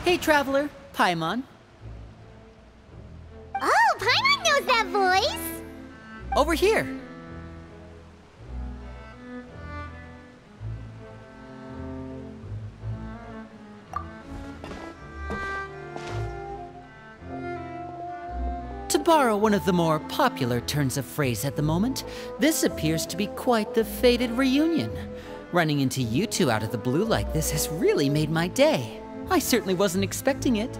Hey, Traveler. Paimon. Oh, Paimon knows that voice! Over here. To borrow one of the more popular turns of phrase at the moment, this appears to be quite the fated reunion. Running into you two out of the blue like this has really made my day. I certainly wasn't expecting it.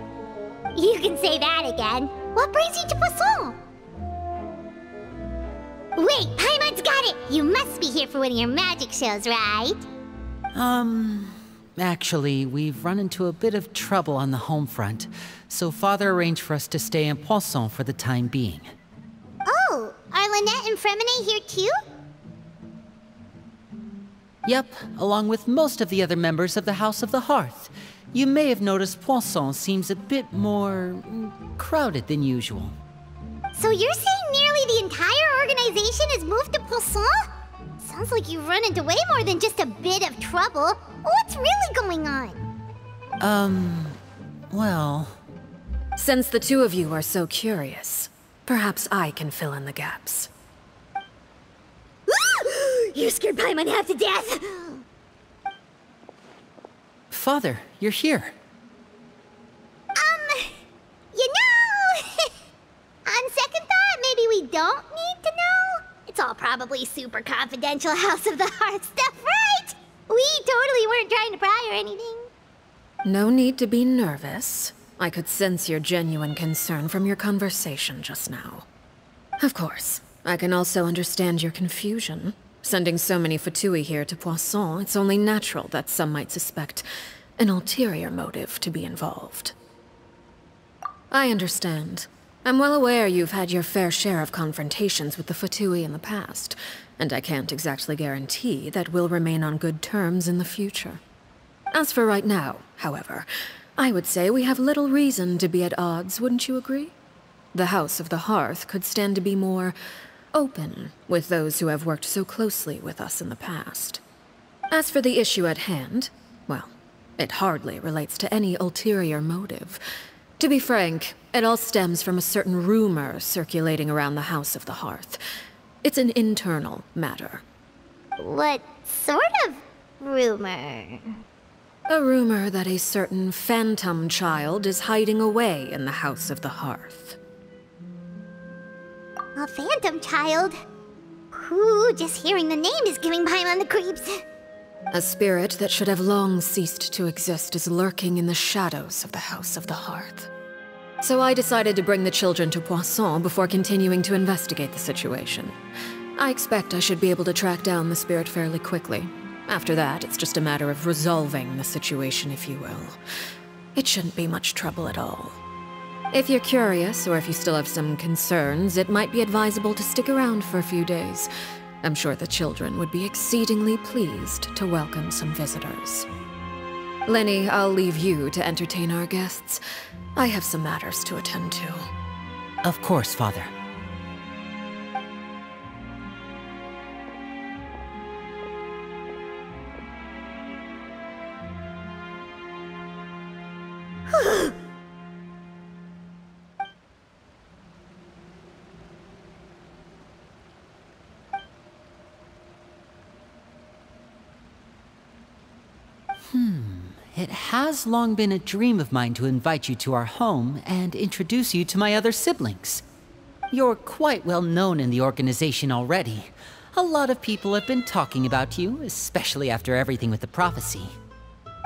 You can say that again. What brings you to Poisson? Wait, Paimon's got it! You must be here for one of your magic shows, right? Actually, we've run into a bit of trouble on the home front, so Father arranged for us to stay in Poisson for the time being. Oh, are Lynette and Feminet here too? Yep, along with most of the other members of the House of the Hearth. You may have noticed Poisson seems a bit more crowded than usual. So you're saying nearly the entire organization has moved to Poisson? Sounds like you've run into way more than just a bit of trouble. What's really going on? Well... Since the two of you are so curious, perhaps I can fill in the gaps. You scared Paimon half to death! Father, you're here. You know... on second thought, maybe we don't need to know? It's all probably super confidential House of the Heart stuff, right? We totally weren't trying to pry or anything. No need to be nervous. I could sense your genuine concern from your conversation just now. Of course, I can also understand your confusion. Sending so many Fatui here to Poisson, it's only natural that some might suspect an ulterior motive to be involved. I understand. I'm well aware you've had your fair share of confrontations with the Fatui in the past, and I can't exactly guarantee that we'll remain on good terms in the future. As for right now, however, I would say we have little reason to be at odds, wouldn't you agree? The House of the Hearth could stand to be more open with those who have worked so closely with us in the past. As for the issue at hand, well, it hardly relates to any ulterior motive. To be frank, it all stems from a certain rumor circulating around the House of the Hearth. It's an internal matter. What sort of rumor? A rumor that a certain phantom child is hiding away in the House of the Hearth. A phantom child? Ooh, just hearing the name is giving Paimon the creeps. A spirit that should have long ceased to exist is lurking in the shadows of the House of the Hearth. So I decided to bring the children to Poisson before continuing to investigate the situation. I expect I should be able to track down the spirit fairly quickly. After that, it's just a matter of resolving the situation, if you will. It shouldn't be much trouble at all. If you're curious, or if you still have some concerns, it might be advisable to stick around for a few days. I'm sure the children would be exceedingly pleased to welcome some visitors. Lyney, I'll leave you to entertain our guests. I have some matters to attend to. Of course, Father. It has long been a dream of mine to invite you to our home and introduce you to my other siblings. You're quite well known in the organization already. A lot of people have been talking about you, especially after everything with the prophecy.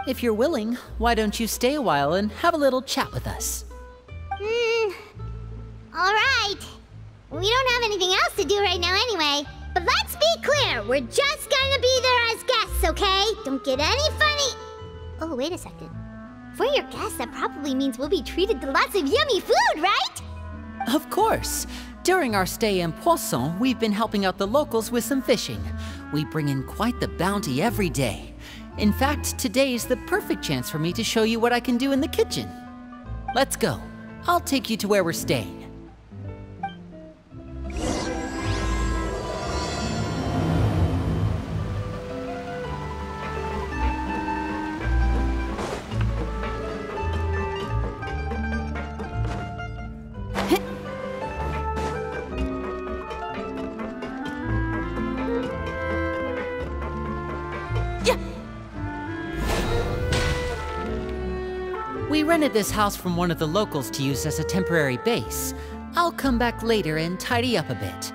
If you're willing, why don't you stay a while and have a little chat with us? Alright. We don't have anything else to do right now anyway. But let's be clear, we're just gonna be there as guests, okay? Don't get any funny... Oh, wait a second. For your guests, that probably means we'll be treated to lots of yummy food, right? Of course. During our stay in Poisson, we've been helping out the locals with some fishing. We bring in quite the bounty every day. In fact, today's the perfect chance for me to show you what I can do in the kitchen. Let's go. I'll take you to where we're staying. We rented this house from one of the locals to use as a temporary base. I'll come back later and tidy up a bit.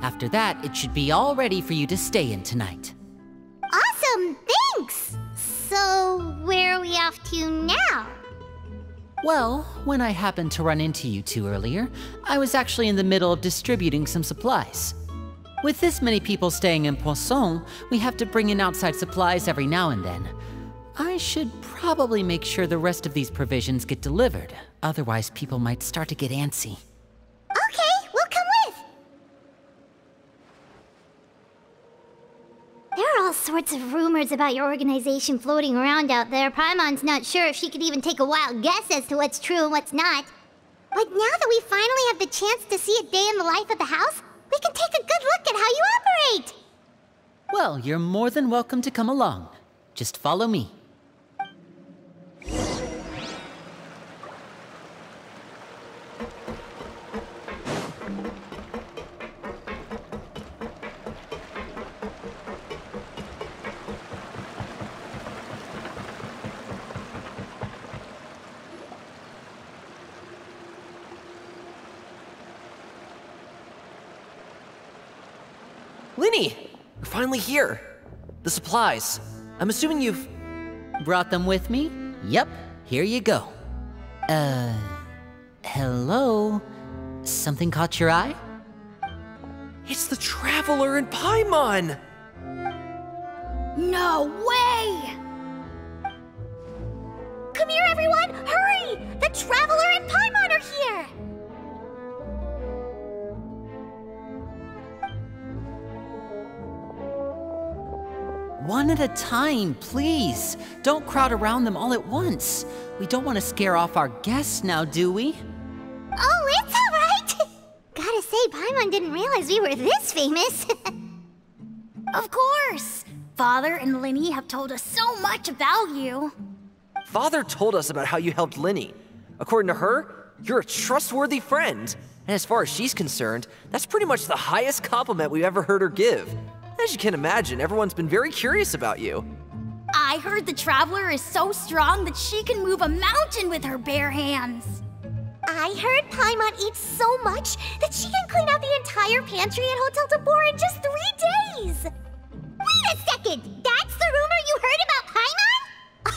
After that, it should be all ready for you to stay in tonight. Awesome, thanks! So, where are we off to now? Well, when I happened to run into you two earlier, I was actually in the middle of distributing some supplies. With this many people staying in Poisson, we have to bring in outside supplies every now and then. I should probably make sure the rest of these provisions get delivered, otherwise people might start to get antsy. Okay, we'll come with! There are all sorts of rumors about your organization floating around out there. Paimon's not sure if she could even take a wild guess as to what's true and what's not. But now that we finally have the chance to see a day in the life of the house, we can take a good look at how you operate! Well, you're more than welcome to come along. Just follow me. Lyney! We're finally here! The supplies. I'm assuming you've... Brought them with me? Yep, here you go. Hello? Something caught your eye? It's the Traveler and Paimon! No way! Come here, everyone! Hurry! The Traveler and Paimon are here! One at a time, please. Don't crowd around them all at once. We don't want to scare off our guests now, do we? Oh, it's all right! Gotta say, Paimon didn't realize we were this famous. Of course! Father and Lyney have told us so much about you. Father told us about how you helped Lyney. According to her, you're a trustworthy friend. And as far as she's concerned, that's pretty much the highest compliment we've ever heard her give. As you can imagine, everyone's been very curious about you. I heard the Traveler is so strong that she can move a mountain with her bare hands. I heard Paimon eats so much that she can clean out the entire pantry at Hotel de Boer in just 3 days! Wait a second! That's the rumor you heard about Paimon?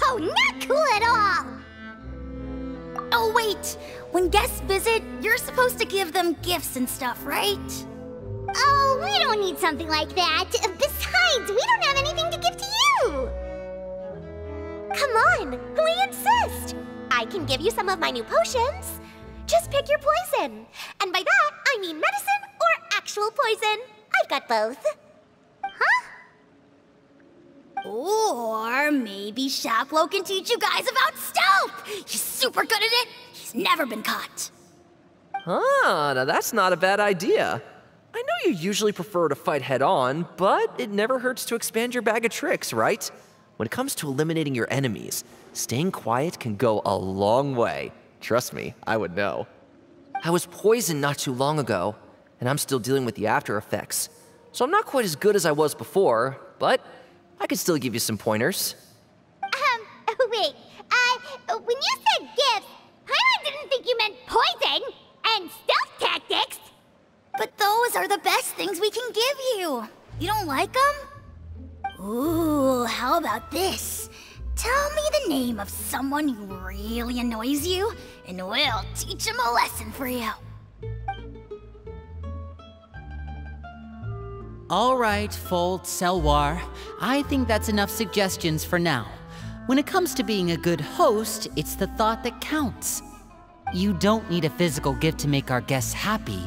Oh, not cool at all! Oh wait, when guests visit, you're supposed to give them gifts and stuff, right? Oh, we don't need something like that. Besides, we don't have anything to give to you! Come on, we insist! I can give you some of my new potions. Just pick your poison. And by that, I mean medicine or actual poison. I've got both. Huh? Or maybe Shaplo can teach you guys about stealth! He's super good at it! He's never been caught. Ah, now that's not a bad idea. I know you usually prefer to fight head-on, but it never hurts to expand your bag of tricks, right? When it comes to eliminating your enemies, staying quiet can go a long way. Trust me, I would know. I was poisoned not too long ago, and I'm still dealing with the after effects. So I'm not quite as good as I was before, but I could still give you some pointers. Wait, when you said gifts, Paimon didn't think you meant poison and stealth tactics. But those are the best things we can give you. You don't like them? Ooh, how about this? Tell me the name of someone who really annoys you, and we'll teach him a lesson for you. All right, Fold, Selwar. I think that's enough suggestions for now. When it comes to being a good host, it's the thought that counts. You don't need a physical gift to make our guests happy.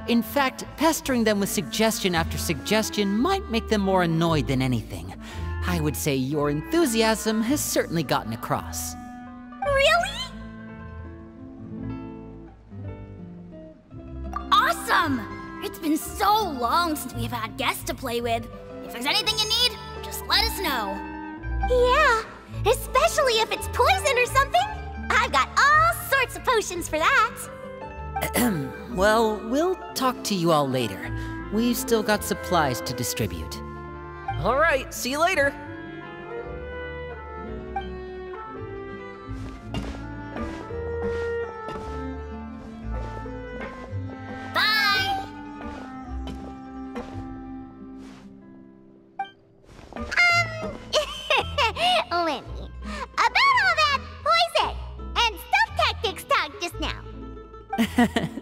In fact, pestering them with suggestion after suggestion might make them more annoyed than anything. I would say your enthusiasm has certainly gotten across. Really? Awesome! It's been so long since we've had guests to play with. If there's anything you need, just let us know. Yeah, especially if it's poison or something. I've got all sorts of potions for that. Well, we'll talk to you all later. We've still got supplies to distribute. All right, see you later.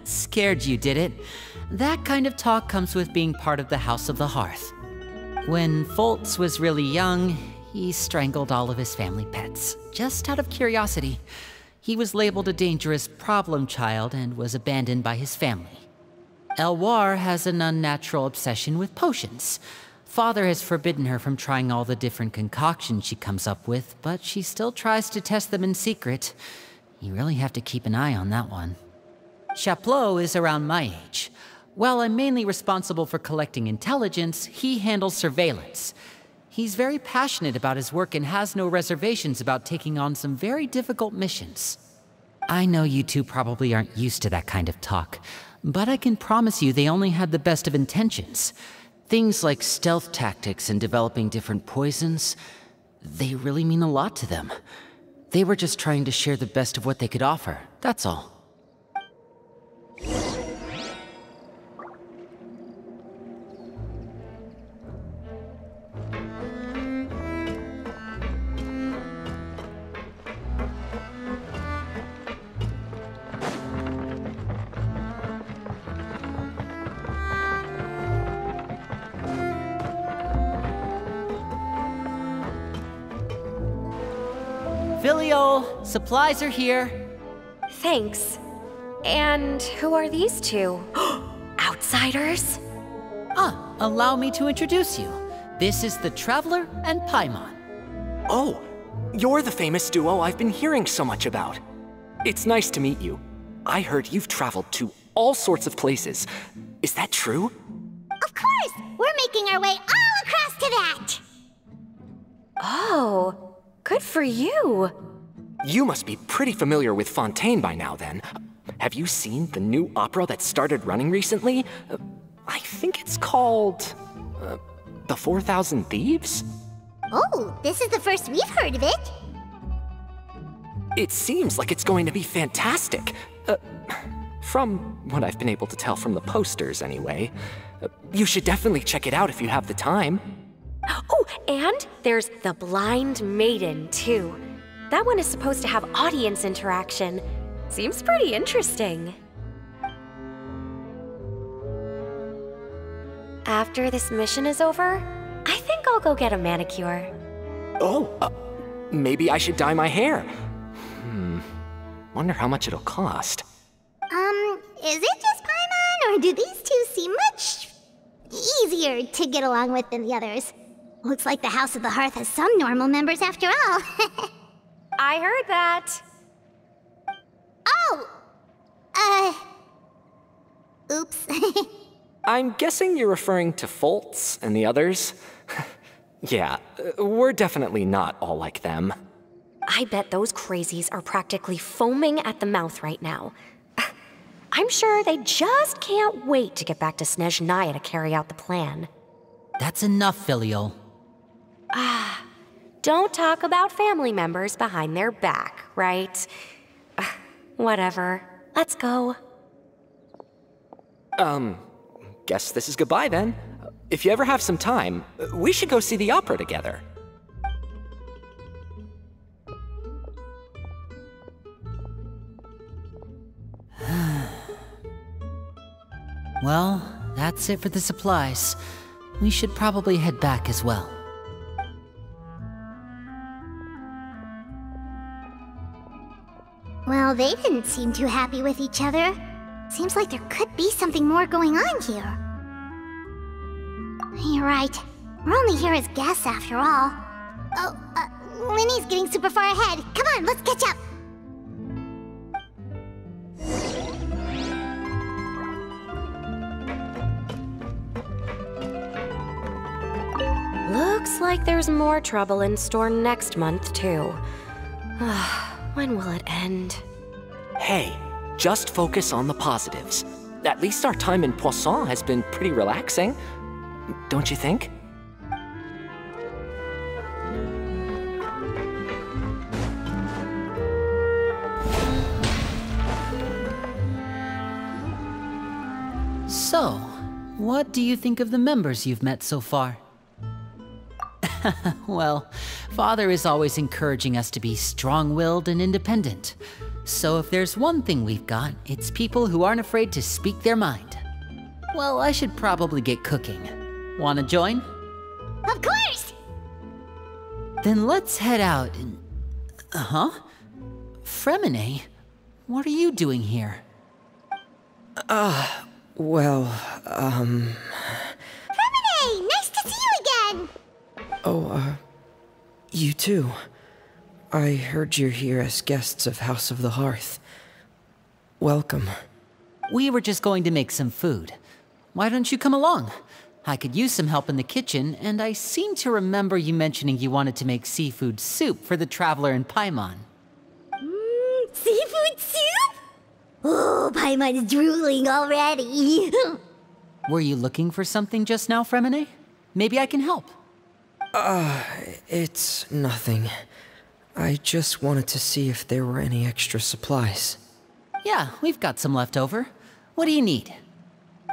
Scared you, did it? That kind of talk comes with being part of the House of the Hearth. When Foltz was really young, he strangled all of his family pets, just out of curiosity. He was labeled a dangerous problem child and was abandoned by his family. Elwar has an unnatural obsession with potions. Father has forbidden her from trying all the different concoctions she comes up with, but she still tries to test them in secret. You really have to keep an eye on that one. Chaplot is around my age. While I'm mainly responsible for collecting intelligence, he handles surveillance. He's very passionate about his work and has no reservations about taking on some very difficult missions. I know you two probably aren't used to that kind of talk, but I can promise you they only had the best of intentions. Things like stealth tactics and developing different poisons, they really mean a lot to them. They were just trying to share the best of what they could offer, that's all. Filio, supplies are here. Thanks. And who are these two? Outsiders? Allow me to introduce you. This is the Traveler and Paimon. Oh, you're the famous duo I've been hearing so much about. It's nice to meet you. I heard you've traveled to all sorts of places. Is that true? Of course! We're making our way all across to that! Oh, good for you. You must be pretty familiar with Fontaine by now, then. Have you seen the new opera that started running recently? I think it's called... The 4,000 Thieves? Oh, this is the first we've heard of it. It seems like it's going to be fantastic. From what I've been able to tell from the posters, anyway. You should definitely check it out if you have the time. Oh, and there's The Blind Maiden, too. That one is supposed to have audience interaction. Seems pretty interesting. After this mission is over, I think I'll go get a manicure. Oh, maybe I should dye my hair. Wonder how much it'll cost. Is it just Paimon, or do these two seem much easier to get along with than the others? Looks like the House of the Hearth has some normal members after all. I heard that. Oh! Oops. I'm guessing you're referring to Foltz and the others? Yeah, we're definitely not all like them. I bet those crazies are practically foaming at the mouth right now. I'm sure they just can't wait to get back to Snezhnaya to carry out the plan. That's enough, Filio. Don't talk about family members behind their back, right? Whatever. Let's go. Guess this is goodbye then. If you ever have some time, we should go see the opera together. Well, that's it for the supplies. We should probably head back as well. Well, they didn't seem too happy with each other. Seems like there could be something more going on here. You're right. We're only here as guests after all. Oh, Lyney's getting super far ahead. Come on, let's catch up. Looks like there's more trouble in store next month, too. When will it end? Hey, just focus on the positives. At least our time in Poisson has been pretty relaxing. Don't you think? So, what do you think of the members you've met so far? Well, Father is always encouraging us to be strong-willed and independent. So if there's one thing we've got, it's people who aren't afraid to speak their mind. Well, I should probably get cooking. Wanna join? Of course! Then let's head out and... Feminet? What are you doing here? Well, Feminet! Nice to see you again! Oh, you too. I heard you're here as guests of House of the Hearth. Welcome. We were just going to make some food. Why don't you come along? I could use some help in the kitchen, and I seem to remember you mentioning you wanted to make seafood soup for the traveler in Paimon. Seafood soup? Oh, Paimon's drooling already. Were you looking for something just now, Feminet? Maybe I can help. It's nothing. I just wanted to see if there were any extra supplies. Yeah, we've got some left over. What do you need?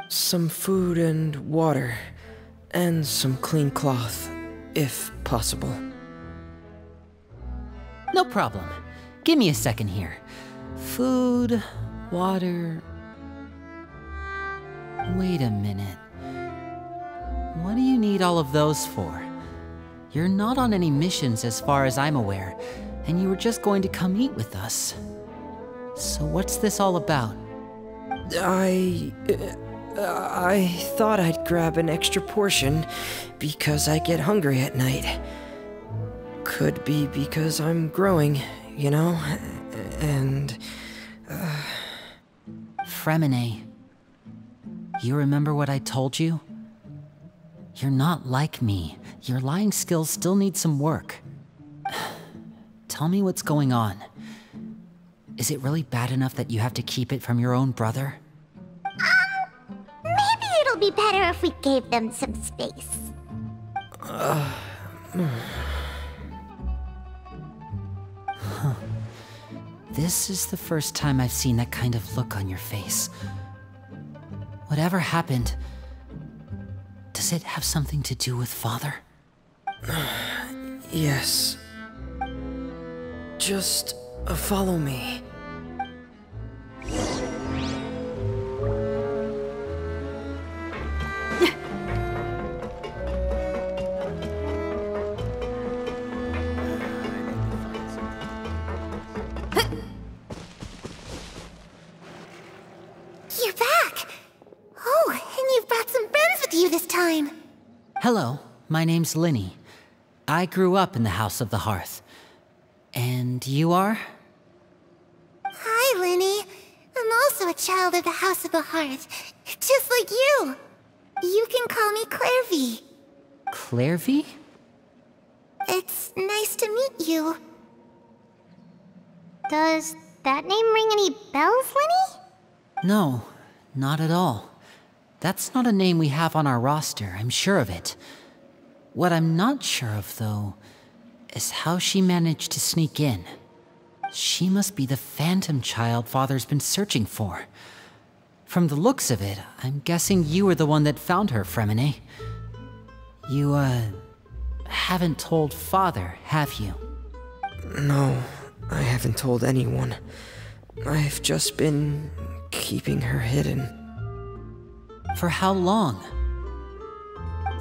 Some food and water, and some clean cloth, if possible. No problem. Give me a second here. Food, water... Wait a minute. What do you need all of those for? You're not on any missions as far as I'm aware, and you were just going to come eat with us. So what's this all about? I thought I'd grab an extra portion because I get hungry at night. Could be because I'm growing, you know, and... Feminet, you remember what I told you? You're not like me. Your lying skills still need some work. Tell me what's going on. Is it really bad enough that you have to keep it from your own brother? Maybe it'll be better if we gave them some space. This is the first time I've seen that kind of look on your face. Whatever happened, does it have something to do with Father? Yes. Just follow me. You're back! Oh, and you've brought some friends with you this time. Hello, my name's Lyney. I grew up in the House of the Hearth. And you are? Hi, Lyney. I'm also a child of the House of the Hearth, just like you. You can call me Clairvy. Clairvy? It's nice to meet you. Does that name ring any bells, Lyney? No, not at all. That's not a name we have on our roster, I'm sure of it. What I'm not sure of, though, is how she managed to sneak in. She must be the phantom child Father's been searching for. From the looks of it, I'm guessing you were the one that found her, Feminet. You, haven't told Father, have you? No, I haven't told anyone. I've just been keeping her hidden. For how long?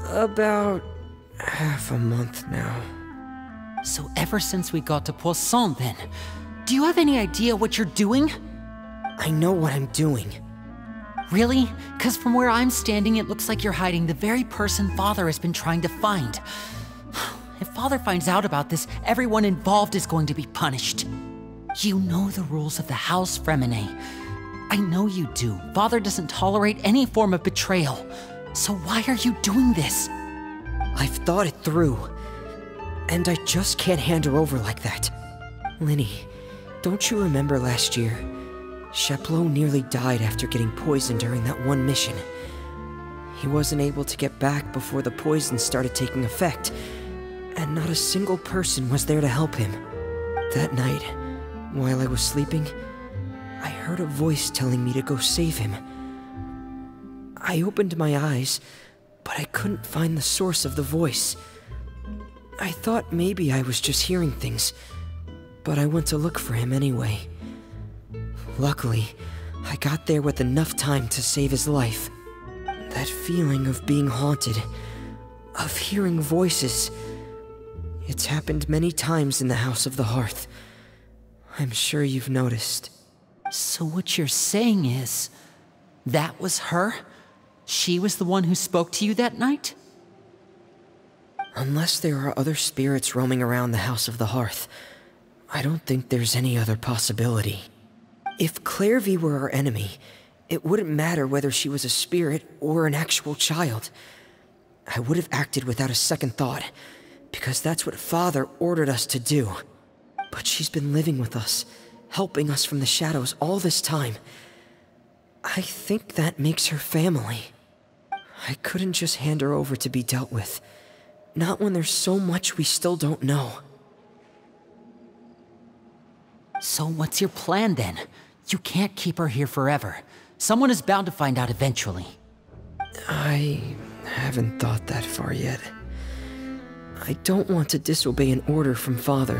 About half a month now. So ever since we got to Poisson, then. Do you have any idea what you're doing? I know what I'm doing. Really? 'Cause from where I'm standing, it looks like you're hiding the very person Father has been trying to find. If Father finds out about this, everyone involved is going to be punished. You know the rules of the house, Feminet. I know you do. Father doesn't tolerate any form of betrayal. So why are you doing this? I've thought it through. And I just can't hand her over like that. Lyney, don't you remember last year? Sheplo nearly died after getting poisoned during that one mission. He wasn't able to get back before the poison started taking effect, and not a single person was there to help him. That night, while I was sleeping, I heard a voice telling me to go save him. I opened my eyes, but I couldn't find the source of the voice. I thought maybe I was just hearing things, but I went to look for him anyway. Luckily, I got there with enough time to save his life. That feeling of being haunted, of hearing voices, it's happened many times in the House of the Hearth. I'm sure you've noticed. So what you're saying is, that was her? She was the one who spoke to you that night? Unless there are other spirits roaming around the House of the Hearth, I don't think there's any other possibility. If Clairvy were our enemy, it wouldn't matter whether she was a spirit or an actual child. I would have acted without a second thought, because that's what Father ordered us to do. But she's been living with us, helping us from the shadows all this time. I think that makes her family. I couldn't just hand her over to be dealt with. Not when there's so much we still don't know. So what's your plan then? You can't keep her here forever. Someone is bound to find out eventually. I haven't thought that far yet. I don't want to disobey an order from Father,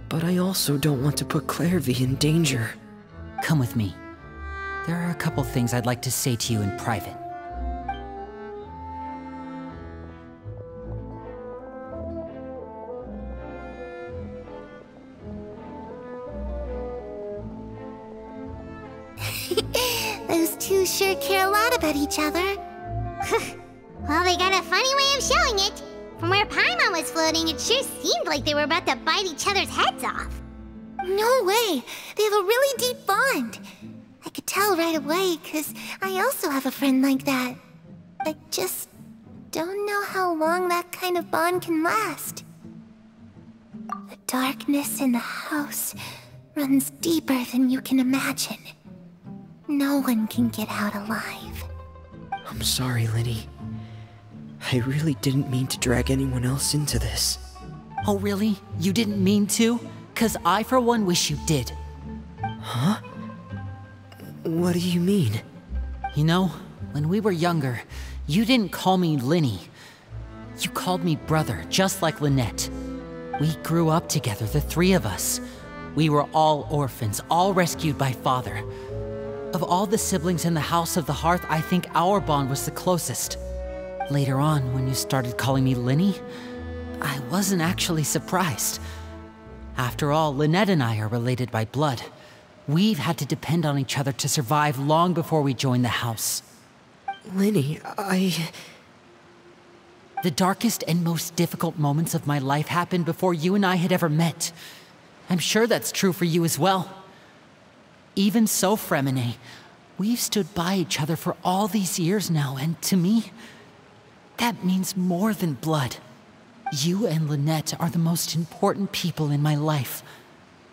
but I also don't want to put Clairvy in danger. Come with me. There are a couple things I'd like to say to you in private. Those two sure care a lot about each other. Well, they got a funny way of showing it. From where Paimon was floating, it sure seemed like they were about to bite each other's heads off. No way! They have a really deep bond. I could tell right away, because I also have a friend like that. I just don't know how long that kind of bond can last. The darkness in the house runs deeper than you can imagine. No one can get out alive. I'm sorry, Lyney. I really didn't mean to drag anyone else into this. Oh really? You didn't mean to? 'Cause I for one wish you did. Huh? What do you mean? You know, when we were younger, you didn't call me Lyney. You called me brother, just like Lynette. We grew up together, the three of us. We were all orphans, all rescued by Father. Of all the siblings in the House of the Hearth, I think our bond was the closest. Later on, when you started calling me Lyney, I wasn't actually surprised. After all, Lynette and I are related by blood. We've had to depend on each other to survive long before we joined the house. Lyney, The darkest and most difficult moments of my life happened before you and I had ever met. I'm sure that's true for you as well. Even so, Feminet, we've stood by each other for all these years now, and to me, that means more than blood. You and Lynette are the most important people in my life.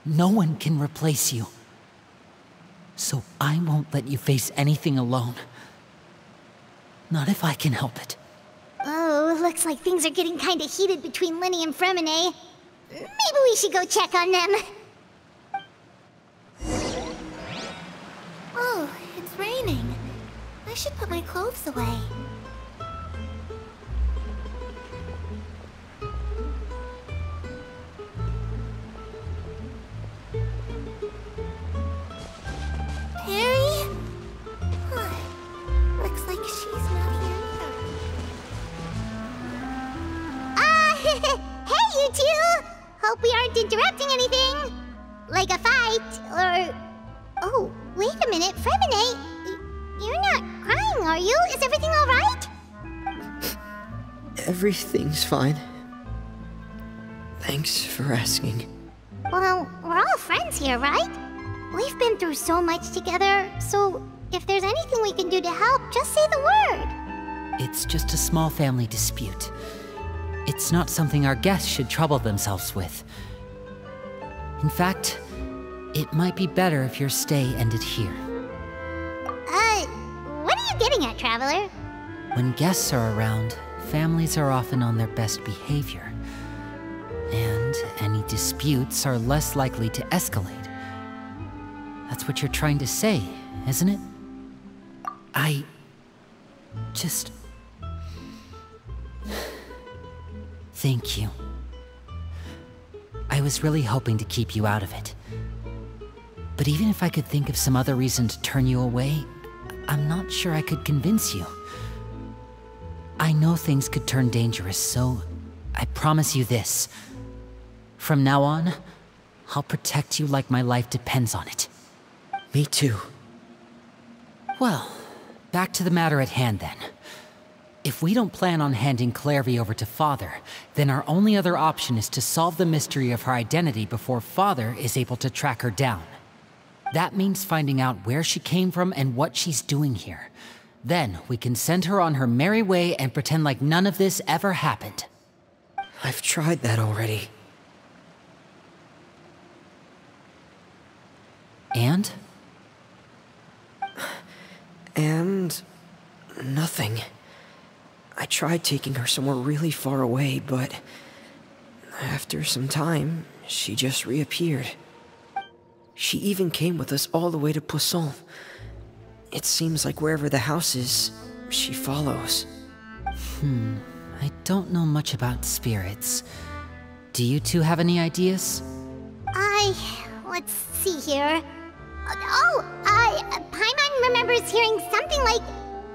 No one can replace you. So I won't let you face anything alone. Not if I can help it. Oh, looks like things are getting kinda heated between Lyney and Feminet. Maybe we should go check on them. Oh, it's raining. I should put my clothes away. Harry? Huh. Looks like she's not here either. Hey, you two! Hope we aren't interrupting anything. Like a fight, or... Oh, wait a minute, Feminet. You're not crying, are you? Is everything alright? Everything's fine. Thanks for asking. Well, we're all friends here, right? We've been through so much together, so if there's anything we can do to help, just say the word. It's just a small family dispute. It's not something our guests should trouble themselves with. In fact, it might be better if your stay ended here. What are you getting at, Traveler? When guests are around, families are often on their best behavior. And any disputes are less likely to escalate. That's what you're trying to say, isn't it? I... just... Thank you. I was really hoping to keep you out of it. But even if I could think of some other reason to turn you away, I'm not sure I could convince you. I know things could turn dangerous, so I promise you this. From now on, I'll protect you like my life depends on it. Me too. Well, back to the matter at hand then. If we don't plan on handing Clairvy over to Father, then our only other option is to solve the mystery of her identity before Father is able to track her down. That means finding out where she came from and what she's doing here. Then we can send her on her merry way and pretend like none of this ever happened. I've tried that already. And? And... nothing. I tried taking her somewhere really far away, but... after some time, she just reappeared. She even came with us all the way to Poisson. It seems like wherever the house is, she follows. I don't know much about spirits. Do you two have any ideas? Let's see here. Paimon remembers hearing something like,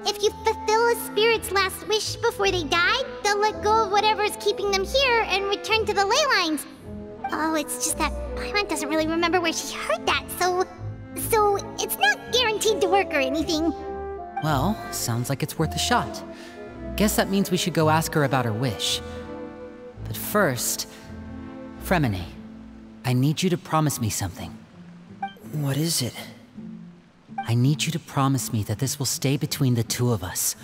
if you fulfill a spirit's last wish before they die, they'll let go of whatever's keeping them here and return to the ley lines. Oh, it's just that Paimon doesn't really remember where she heard that, so it's not guaranteed to work or anything. Well, sounds like it's worth a shot. Guess that means we should go ask her about her wish. But first, Feminet, I need you to promise me something. What is it? I need you to promise me that this will stay between the two of us.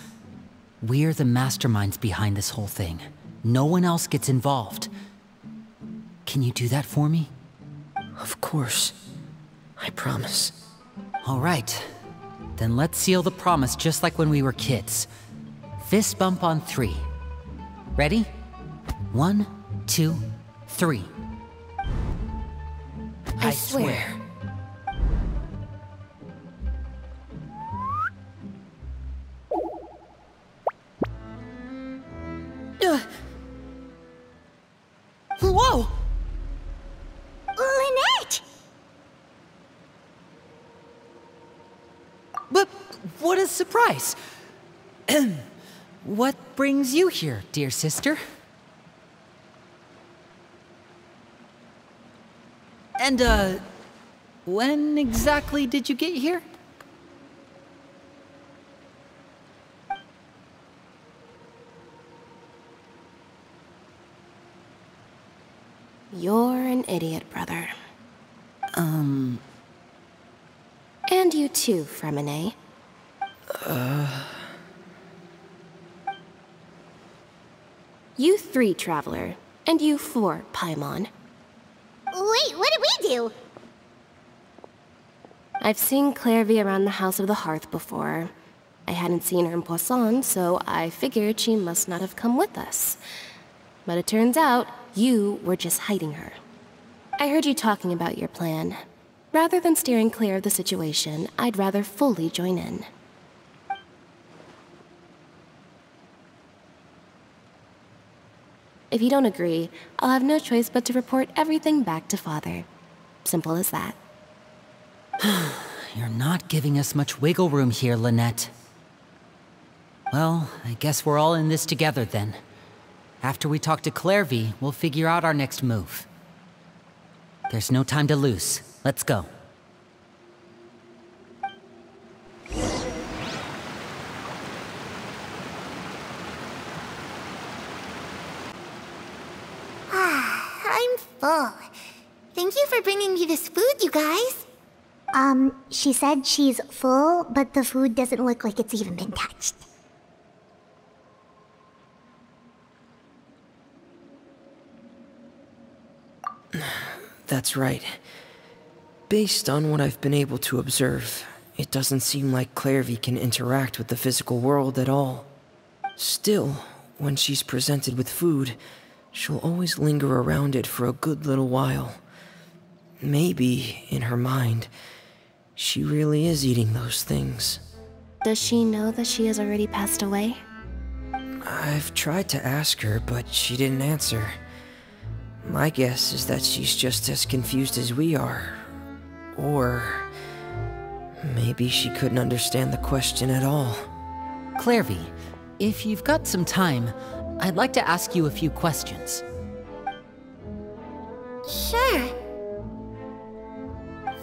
We're the masterminds behind this whole thing. No one else gets involved. Can you do that for me? Of course. I promise. All right. Then let's seal the promise just like when we were kids. Fist bump on 3. Ready? 1, 2, 3. I swear. Whoa! Lynette! But what a surprise! What brings you here, dear sister? And, when exactly did you get here? You're an idiot, brother. And you too, Feminet. You 3, Traveler. And you 4, Paimon. Wait, what did we do? I've seen Clairvy around the House of the Hearth before. I hadn't seen her in Poisson, so I figured she must not have come with us. But it turns out, you were just hiding her. I heard you talking about your plan. Rather than steering clear of the situation, I'd rather fully join in. If you don't agree, I'll have no choice but to report everything back to Father. Simple as that. You're not giving us much wiggle room here, Lynette. Well, I guess we're all in this together then. After we talk to Clairvy, we'll figure out our next move. There's no time to lose. Let's go. I'm full. Thank you for bringing me this food, you guys. She said she's full, but the food doesn't look like it's even been touched. That's right. Based on what I've been able to observe, it doesn't seem like Clairvy can interact with the physical world at all. Still, when she's presented with food, she'll always linger around it for a good little while. Maybe, in her mind, she really is eating those things. Does she know that she has already passed away? I've tried to ask her, but she didn't answer. My guess is that she's just as confused as we are. Or maybe she couldn't understand the question at all. Clairvy, if you've got some time, I'd like to ask you a few questions. Sure.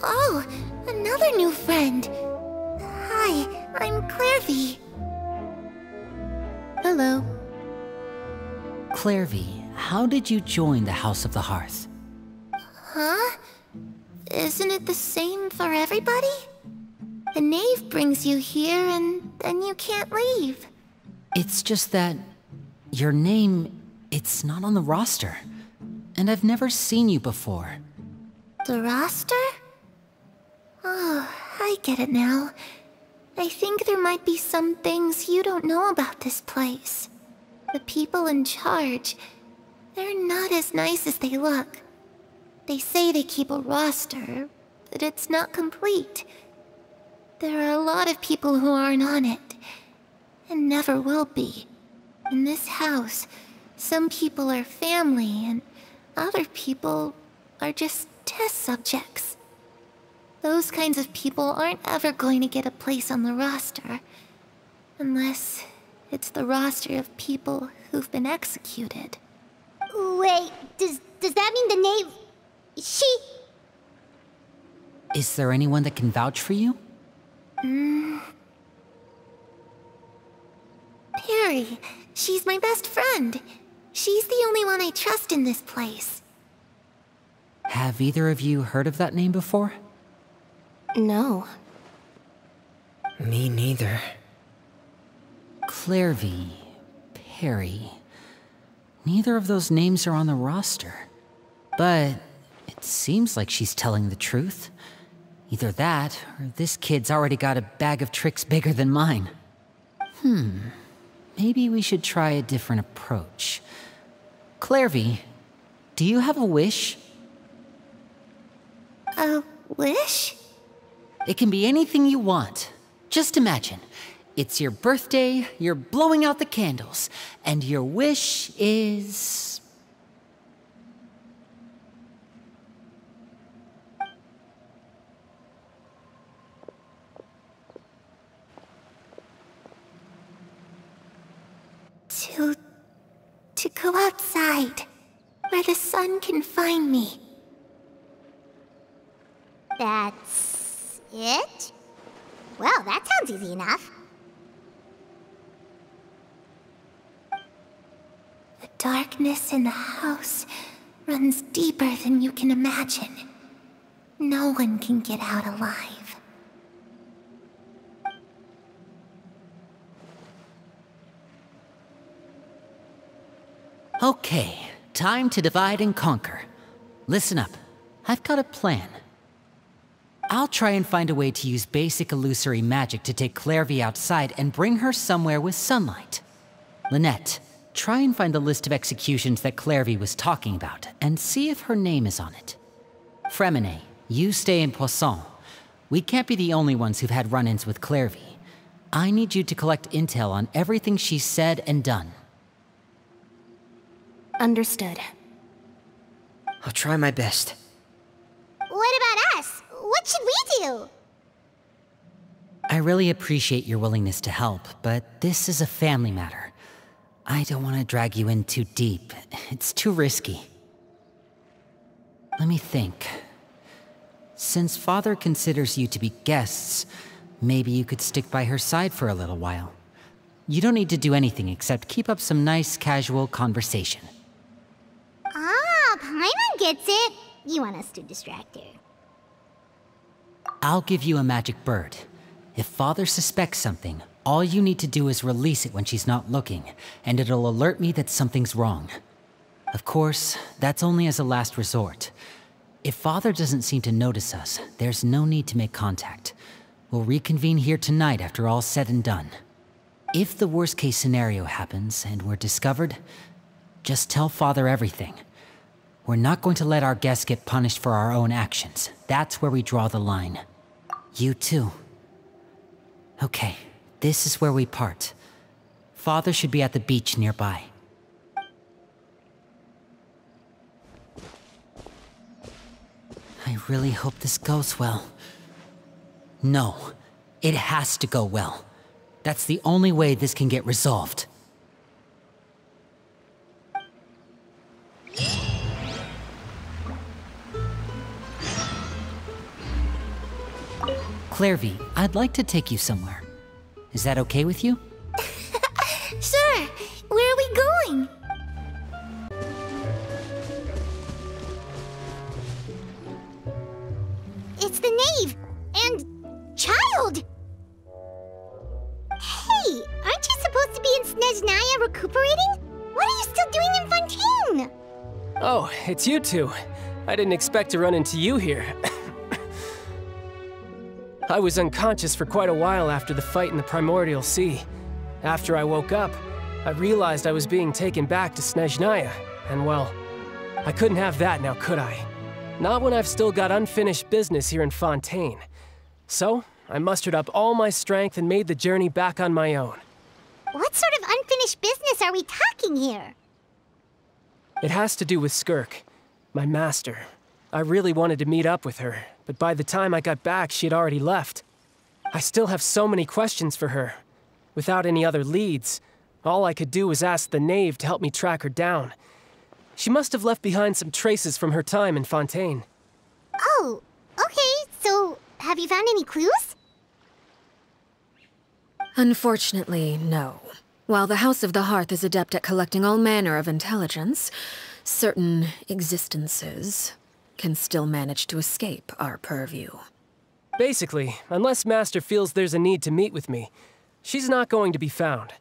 Oh, another new friend. Hi, I'm Clairvy. Hello. Clairvy, how did you join the House of the Hearth? Huh? Isn't it the same for everybody? The knave brings you here and then you can't leave. It's just that your name, it's not on the roster. And I've never seen you before. The roster? Oh, I get it now. I think there might be some things you don't know about this place. The people in charge, they're not as nice as they look. They say they keep a roster, but it's not complete. There are a lot of people who aren't on it, and never will be. In this house, some people are family, and other people are just test subjects. Those kinds of people aren't ever going to get a place on the roster, unless it's the roster of people who've been executed. Wait, does that mean the knave... She... Is there anyone that can vouch for you? Perry, she's my best friend. She's the only one I trust in this place. Have either of you heard of that name before? No. Me neither. Clairvy, Perry. Neither of those names are on the roster. But it seems like she's telling the truth. Either that, or this kid's already got a bag of tricks bigger than mine. Maybe we should try a different approach. Clairvy, do you have a wish? A wish? It can be anything you want. Just imagine. It's your birthday, you're blowing out the candles, and your wish is... To go outside, where the sun can find me. That's... it? Well, that sounds easy enough. The darkness in the house runs deeper than you can imagine. No one can get out alive. Okay, time to divide and conquer. Listen up, I've got a plan. I'll try and find a way to use basic illusory magic to take Clairvy outside and bring her somewhere with sunlight. Lynette, try and find the list of executions that Clairvy was talking about, and see if her name is on it. Feminet, you stay in Poisson. We can't be the only ones who've had run-ins with Clairvy. I need you to collect intel on everything she's said and done. Understood. I'll try my best. What about us? What should we do? I really appreciate your willingness to help, but this is a family matter. I don't want to drag you in too deep. It's too risky. Let me think. Since Father considers you to be guests, maybe you could stick by her side for a little while. You don't need to do anything except keep up some nice, casual conversation. Ah, Paimon gets it. You want us to distract her. I'll give you a magic bird. If Father suspects something, all you need to do is release it when she's not looking, and it'll alert me that something's wrong. Of course, that's only as a last resort. If Father doesn't seem to notice us, there's no need to make contact. We'll reconvene here tonight after all's said and done. If the worst-case scenario happens and we're discovered, just tell Father everything. We're not going to let our guests get punished for our own actions. That's where we draw the line. You too. Okay, this is where we part. Father should be at the beach nearby. I really hope this goes well. No, it has to go well. That's the only way this can get resolved. Clairvy, I'd like to take you somewhere. Is that okay with you? Sure. Where are we going? It's the knave and child. Hey, aren't you supposed to be in Snezhnaya recuperating? What are you still doing in Fontaine? Oh, it's you two. I didn't expect to run into you here. I was unconscious for quite a while after the fight in the Primordial Sea. After I woke up, I realized I was being taken back to Snezhnaya, and well, I couldn't have that now, could I? Not when I've still got unfinished business here in Fontaine. So, I mustered up all my strength and made the journey back on my own. What sort of unfinished business are we talking here? It has to do with Skirk, my master. I really wanted to meet up with her, but by the time I got back, she had already left. I still have so many questions for her. Without any other leads, all I could do was ask the knave to help me track her down. She must have left behind some traces from her time in Fontaine. Oh, okay, so have you found any clues? Unfortunately, no. While the House of the Hearth is adept at collecting all manner of intelligence, certain existences can still manage to escape our purview. Basically, unless Master feels there's a need to meet with me, she's not going to be found.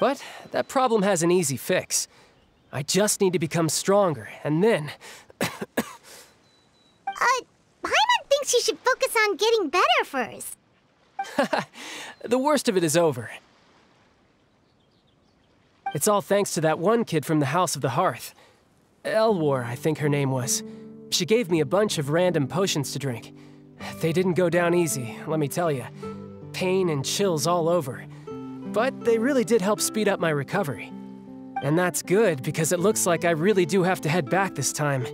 But that problem has an easy fix. I just need to become stronger, and then... Paimon thinks you should focus on getting better first. The worst of it is over. It's all thanks to that one kid from the House of the Hearth. Elwar, I think her name was. She gave me a bunch of random potions to drink. They didn't go down easy, let me tell you. Pain and chills all over. But they really did help speed up my recovery. And that's good, because it looks like I really do have to head back this time.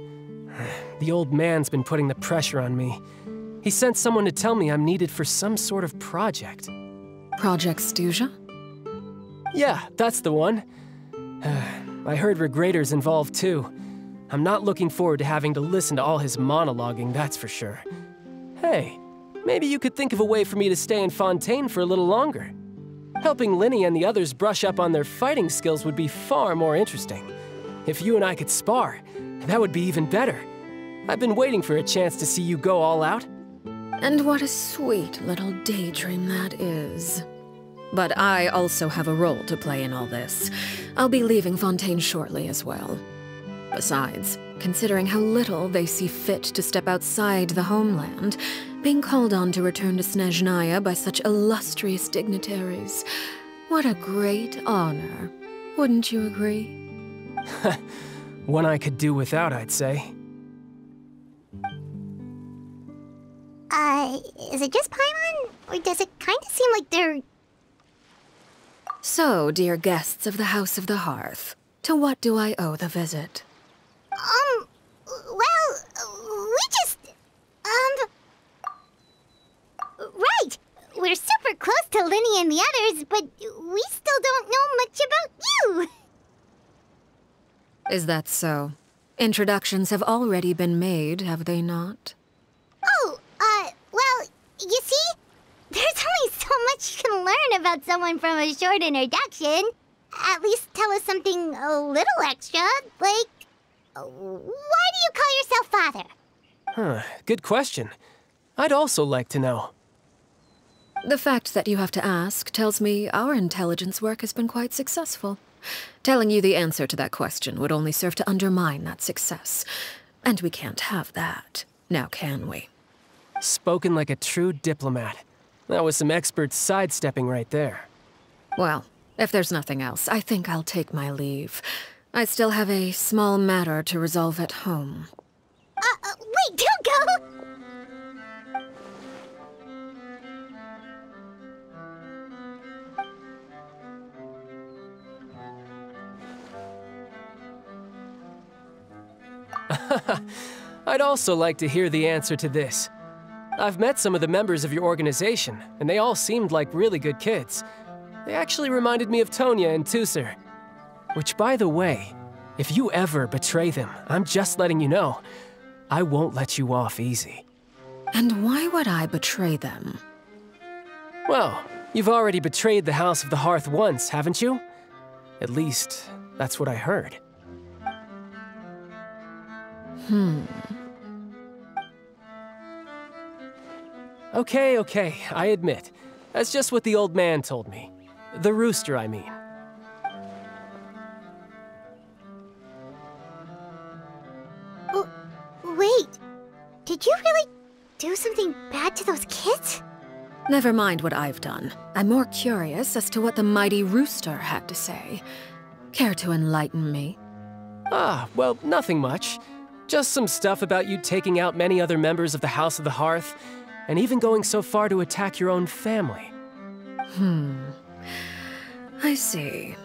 The old man's been putting the pressure on me. He sent someone to tell me I'm needed for some sort of project. Project Stuja? Yeah, that's the one. I heard Regrator's involved too. I'm not looking forward to having to listen to all his monologuing, that's for sure. Hey, maybe you could think of a way for me to stay in Fontaine for a little longer. Helping Lyney and the others brush up on their fighting skills would be far more interesting. If you and I could spar, that would be even better. I've been waiting for a chance to see you go all out. And what a sweet little daydream that is. But I also have a role to play in all this. I'll be leaving Fontaine shortly as well. Besides, considering how little they see fit to step outside the homeland, being called on to return to Snezhnaya by such illustrious dignitaries, what a great honor. Wouldn't you agree? One I could do without, I'd say. Is it just Paimon? Or does it kind of seem like they're... So, dear guests of the House of the Hearth, to what do I owe the visit? Well, we just... Right! We're super close to Lyney and the others, but we still don't know much about you! Is that so? Introductions have already been made, have they not? Oh, well, you see? There's only so much you can learn about someone from a short introduction. At least tell us something a little extra, like... Why do you call yourself father? Huh, good question. I'd also like to know. The fact that you have to ask tells me our intelligence work has been quite successful. Telling you the answer to that question would only serve to undermine that success. And we can't have that, now can we? Spoken like a true diplomat. That was some expert sidestepping right there. Well, if there's nothing else, I think I'll take my leave. I still have a small matter to resolve at home. Wait, don't go! I'd also like to hear the answer to this. I've met some of the members of your organization, and they all seemed like really good kids. They actually reminded me of Tonya and Tusser. Which, by the way, if you ever betray them, I'm just letting you know, I won't let you off easy. And why would I betray them? Well, you've already betrayed the House of the Hearth once, haven't you? At least, that's what I heard. Okay, I admit. That's just what the old man told me. The rooster, I mean. Oh, wait. Did you really do something bad to those kids? Never mind what I've done. I'm more curious as to what the mighty rooster had to say. Care to enlighten me? Ah, well, nothing much. Just some stuff about you taking out many other members of the House of the Hearth, and even going so far to attack your own family. I see.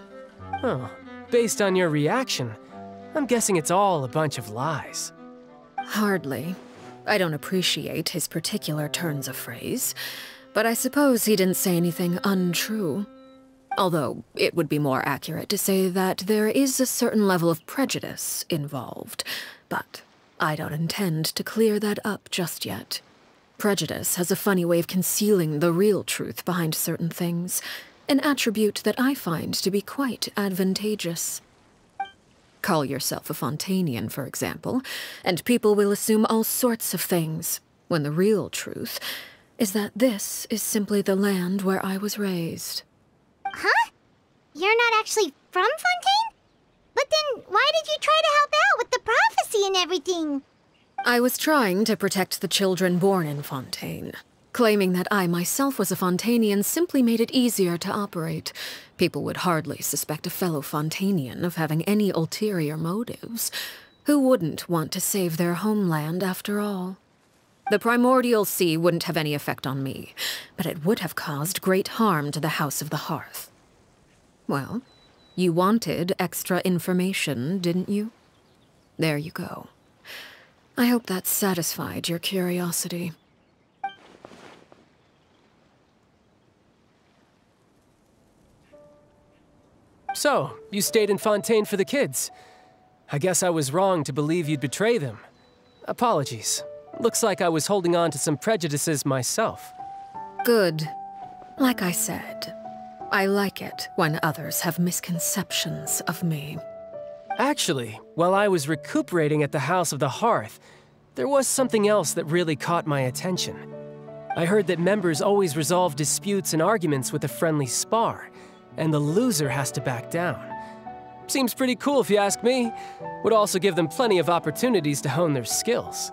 Huh. Based on your reaction, I'm guessing it's all a bunch of lies. Hardly. I don't appreciate his particular turns of phrase, but I suppose he didn't say anything untrue. Although, it would be more accurate to say that there is a certain level of prejudice involved, but I don't intend to clear that up just yet. Prejudice has a funny way of concealing the real truth behind certain things, an attribute that I find to be quite advantageous. Call yourself a Fontainian, for example, and people will assume all sorts of things, when the real truth is that this is simply the land where I was raised. Huh? You're not actually from Fontaine? But then why did you try to help out with the prophecy and everything? I was trying to protect the children born in Fontaine. Claiming that I myself was a Fontainian simply made it easier to operate. People would hardly suspect a fellow Fontainian of having any ulterior motives. Who wouldn't want to save their homeland after all? The primordial sea wouldn't have any effect on me, but it would have caused great harm to the House of the Hearth. Well, you wanted extra information, didn't you? There you go. I hope that satisfied your curiosity. So, you stayed in Fontaine for the kids. I guess I was wrong to believe you'd betray them. Apologies. Looks like I was holding on to some prejudices myself. Good. Like I said, I like it when others have misconceptions of me. Actually, while I was recuperating at the House of the Hearth, there was something else that really caught my attention. I heard that members always resolve disputes and arguments with a friendly spar, and the loser has to back down. Seems pretty cool if you ask me. Would also give them plenty of opportunities to hone their skills.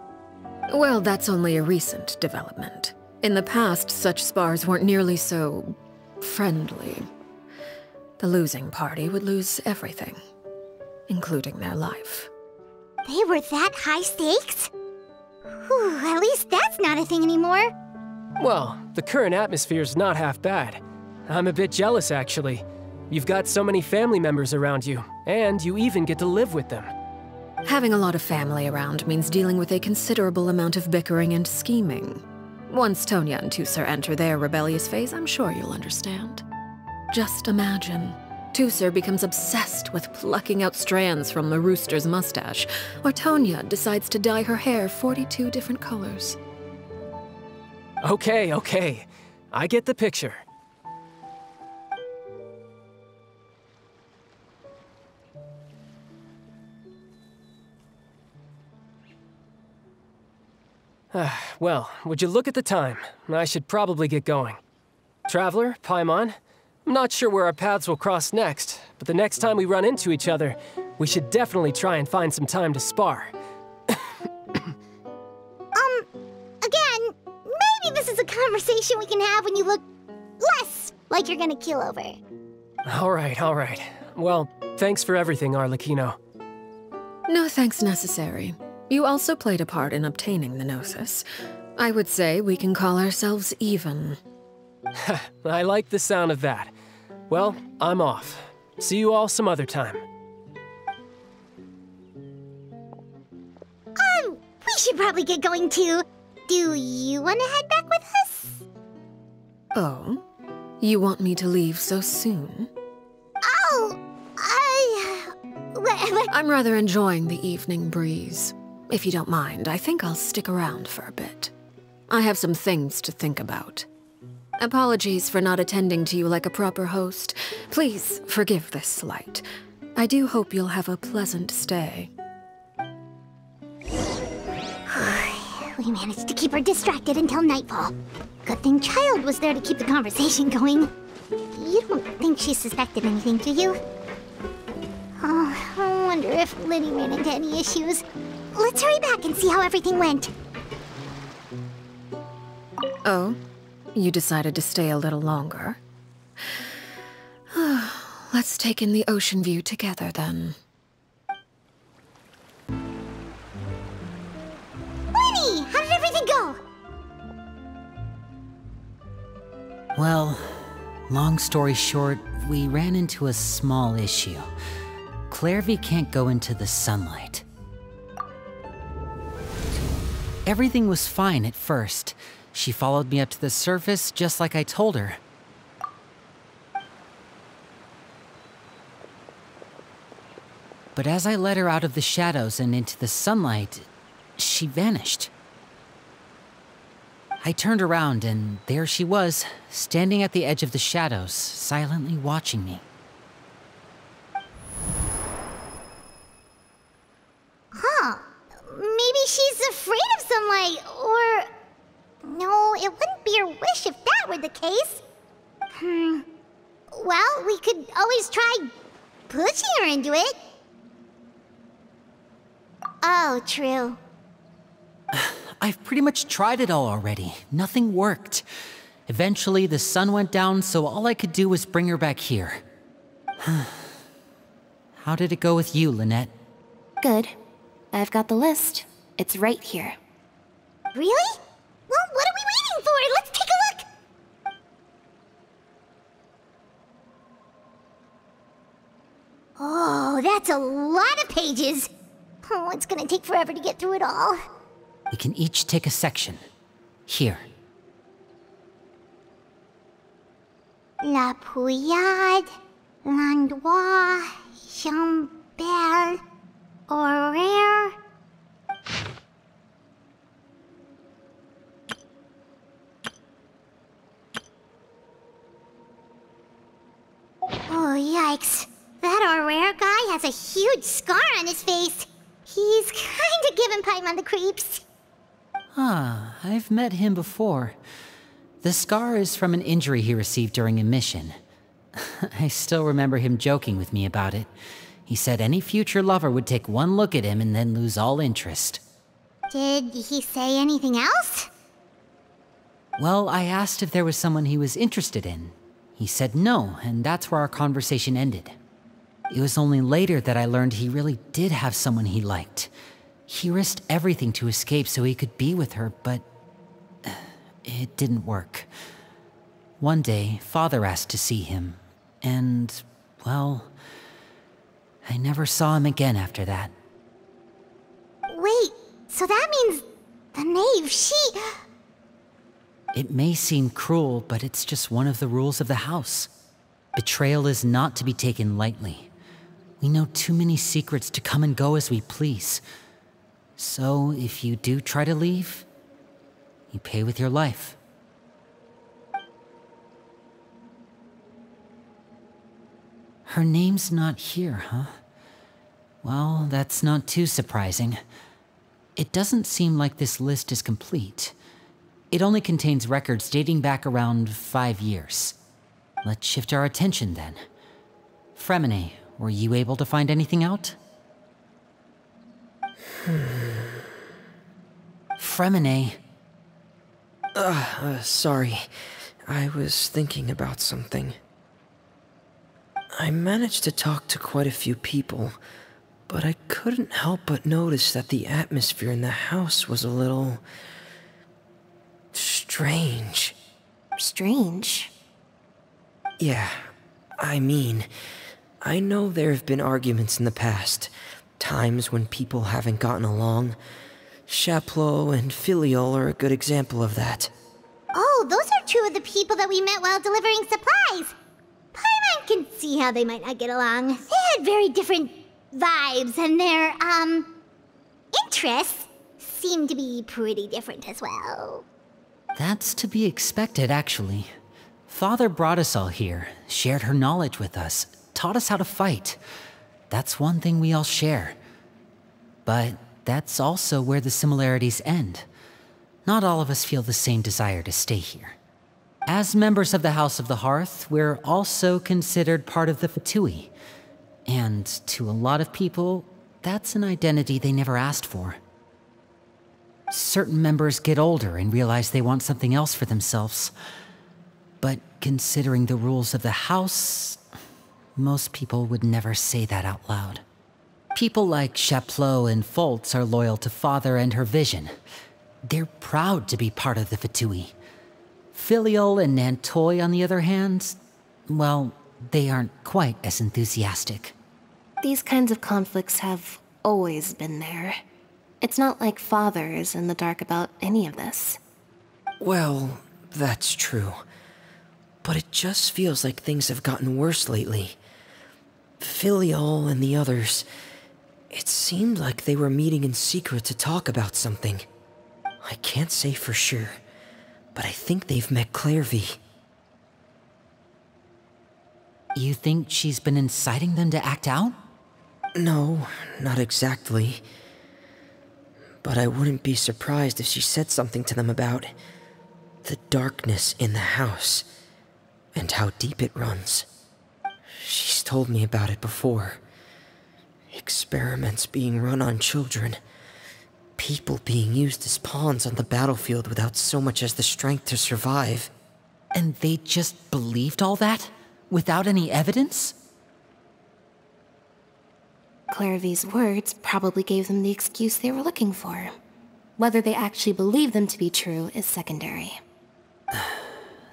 Well, that's only a recent development. In the past, such spars weren't nearly so friendly. The losing party would lose everything, including their life. They were that high stakes? Whew, at least that's not a thing anymore. Well, the current atmosphere's not half bad. I'm a bit jealous, actually. You've got so many family members around you, and you even get to live with them. Having a lot of family around means dealing with a considerable amount of bickering and scheming. Once Tonya and Tusser enter their rebellious phase, I'm sure you'll understand. Just imagine. Tusser becomes obsessed with plucking out strands from the rooster's mustache, or Tonya decides to dye her hair 42 different colors. Okay. I get the picture. Well, would you look at the time? I should probably get going. Traveler, Paimon, I'm not sure where our paths will cross next, but the next time we run into each other, we should definitely try and find some time to spar. Again, maybe this is a conversation we can have when you look less like you're gonna keel over. All right. Well, thanks for everything, Arlecchino. No thanks necessary. You also played a part in obtaining the Gnosis. I would say we can call ourselves even. I like the sound of that. Well, I'm off. See you all some other time. We should probably get going too. Do you want to head back with us? Oh? You want me to leave so soon? Oh, I'm rather enjoying the evening breeze. If you don't mind, I think I'll stick around for a bit. I have some things to think about. Apologies for not attending to you like a proper host. Please forgive this slight. I do hope you'll have a pleasant stay. We managed to keep her distracted until nightfall. Good thing Child was there to keep the conversation going. You don't think she suspected anything, do you? Oh, I wonder if Lyney ran into any issues. Let's hurry back and see how everything went. Oh? You decided to stay a little longer? Let's take in the ocean view together, then. Lyney, how did everything go? Well, long story short, we ran into a small issue. Clairvy can't go into the sunlight. Everything was fine at first. She followed me up to the surface just like I told her. But as I led her out of the shadows and into the sunlight, she vanished. I turned around and there she was, standing at the edge of the shadows, silently watching me. Huh. Maybe she's afraid of sunlight, or... No, it wouldn't be her wish if that were the case. Well, we could always try pushing her into it. Oh, true. I've pretty much tried it all already. Nothing worked. Eventually, the sun went down, so all I could do was bring her back here. How did it go with you, Lynette? Good. I've got the list. It's right here. Really? Well, what are we waiting for? Let's take a look! Oh, that's a lot of pages. Oh, it's gonna take forever to get through it all. We can each take a section. Here. La Pouillade, l'endroit, Chambel, horaire. Oh, yikes. That horaire guy has a huge scar on his face. He's kinda giving Paimon the creeps. Ah, I've met him before. The scar is from an injury he received during a mission. I still remember him joking with me about it. He said any future lover would take one look at him and then lose all interest. Did he say anything else? Well, I asked if there was someone he was interested in. He said no, and that's where our conversation ended. It was only later that I learned he really did have someone he liked. He risked everything to escape so he could be with her, but it didn't work. One day, Father asked to see him, and, well, I never saw him again after that. Wait, so that means the knave, she... It may seem cruel, but it's just one of the rules of the house. Betrayal is not to be taken lightly. We know too many secrets to come and go as we please. So, if you do try to leave, you pay with your life. Her name's not here, huh? Well, that's not too surprising. It doesn't seem like this list is complete. It only contains records dating back around 5 years. Let's shift our attention then. Feminet, were you able to find anything out? Feminet. Sorry. I was thinking about something. I managed to talk to quite a few people, but I couldn't help but notice that the atmosphere in the house was a little... strange. Strange? Yeah, I mean, I know there have been arguments in the past, times when people haven't gotten along, Chaplot and Filiol are a good example of that. Oh, those are two of the people that we met while delivering supplies. Paimon can see how they might not get along. They had very different vibes, and their, interests seem to be pretty different as well. That's to be expected, actually. Father brought us all here, shared her knowledge with us, taught us how to fight. That's one thing we all share. But that's also where the similarities end. Not all of us feel the same desire to stay here. As members of the House of the Hearth, we're also considered part of the Fatui. And to a lot of people, that's an identity they never asked for. Certain members get older and realize they want something else for themselves. But considering the rules of the House, most people would never say that out loud. People like Chaplot and Foltz are loyal to Father and her vision. They're proud to be part of the Fatui. Filiol and Nantoy, on the other hand, well, they aren't quite as enthusiastic. These kinds of conflicts have always been there. It's not like Father is in the dark about any of this. Well, that's true. But it just feels like things have gotten worse lately. Filiol and the others, it seemed like they were meeting in secret to talk about something. I can't say for sure, but I think they've met Clairvy. You think she's been inciting them to act out? No, not exactly. But I wouldn't be surprised if she said something to them about the darkness in the house and how deep it runs. She's told me about it before. Experiments being run on children. People being used as pawns on the battlefield without so much as the strength to survive. And they just believed all that? Without any evidence? Clairvy's words probably gave them the excuse they were looking for. Whether they actually believe them to be true is secondary.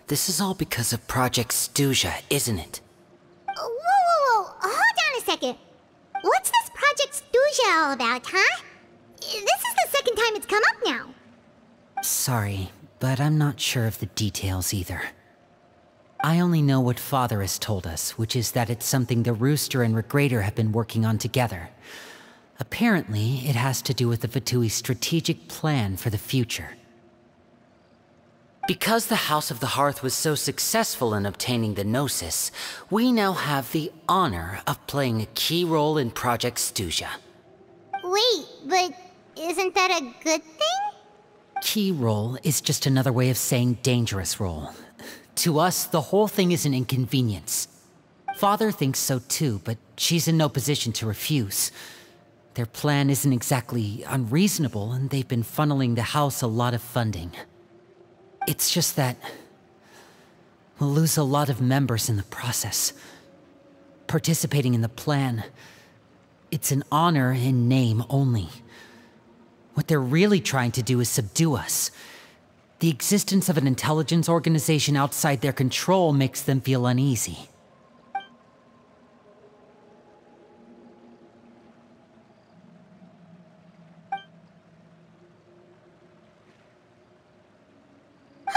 This is all because of Project Stuja, isn't it? Whoa. Hold on a second. What's this Project Stuja all about, huh? This is the second time it's come up now. Sorry, but I'm not sure of the details either. I only know what Father has told us, which is that it's something the Rooster and Regrator have been working on together. Apparently, it has to do with the Fatui's strategic plan for the future. Because the House of the Hearth was so successful in obtaining the Gnosis, we now have the honor of playing a key role in Project Stuja. Wait, but isn't that a good thing? Key role is just another way of saying dangerous role. To us, the whole thing is an inconvenience. Father thinks so too, but she's in no position to refuse. Their plan isn't exactly unreasonable, and they've been funneling the house a lot of funding. It's just that we'll lose a lot of members in the process. Participating in the plan, it's an honor in name only. What they're really trying to do is subdue us. The existence of an intelligence organization outside their control makes them feel uneasy.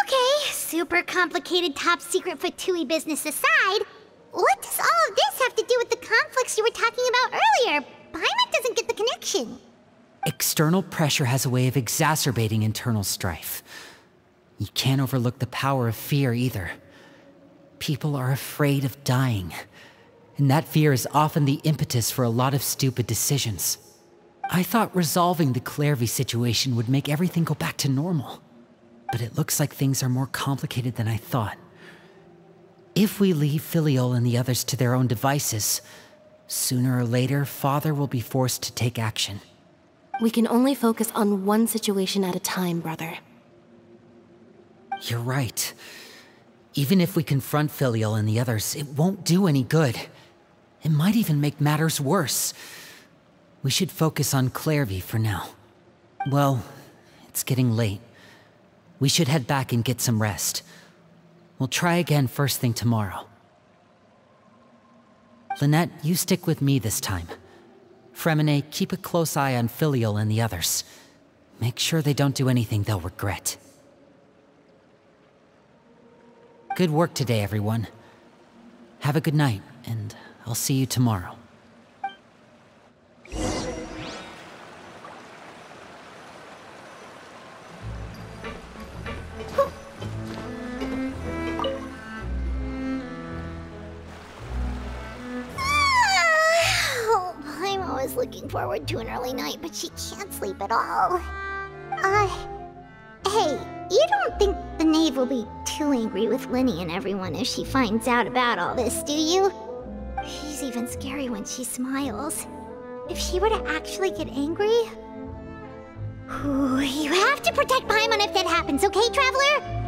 Okay, super complicated top secret Fatui business aside, what does all of this have to do with the conflicts you were talking about earlier? Paimon doesn't get the connection. External pressure has a way of exacerbating internal strife. You can't overlook the power of fear either. People are afraid of dying, and that fear is often the impetus for a lot of stupid decisions. I thought resolving the Clairvy situation would make everything go back to normal, but it looks like things are more complicated than I thought. If we leave Filiol and the others to their own devices, sooner or later, Father will be forced to take action. We can only focus on one situation at a time, brother. You're right. Even if we confront Filiol and the others, it won't do any good. It might even make matters worse. We should focus on Clairvy for now. Well, it's getting late. We should head back and get some rest. We'll try again first thing tomorrow. Lynette, you stick with me this time. Feminet, keep a close eye on Filiol and the others. Make sure they don't do anything they'll regret. Good work today, everyone. Have a good night, and I'll see you tomorrow. Looking forward to an early night, but she can't sleep at all. Hey, you don't think the knave will be too angry with Lyney and everyone if she finds out about all this, do you? She's even scary when she smiles. If she were to actually get angry... Ooh, you have to protect Paimon if that happens, okay, Traveler?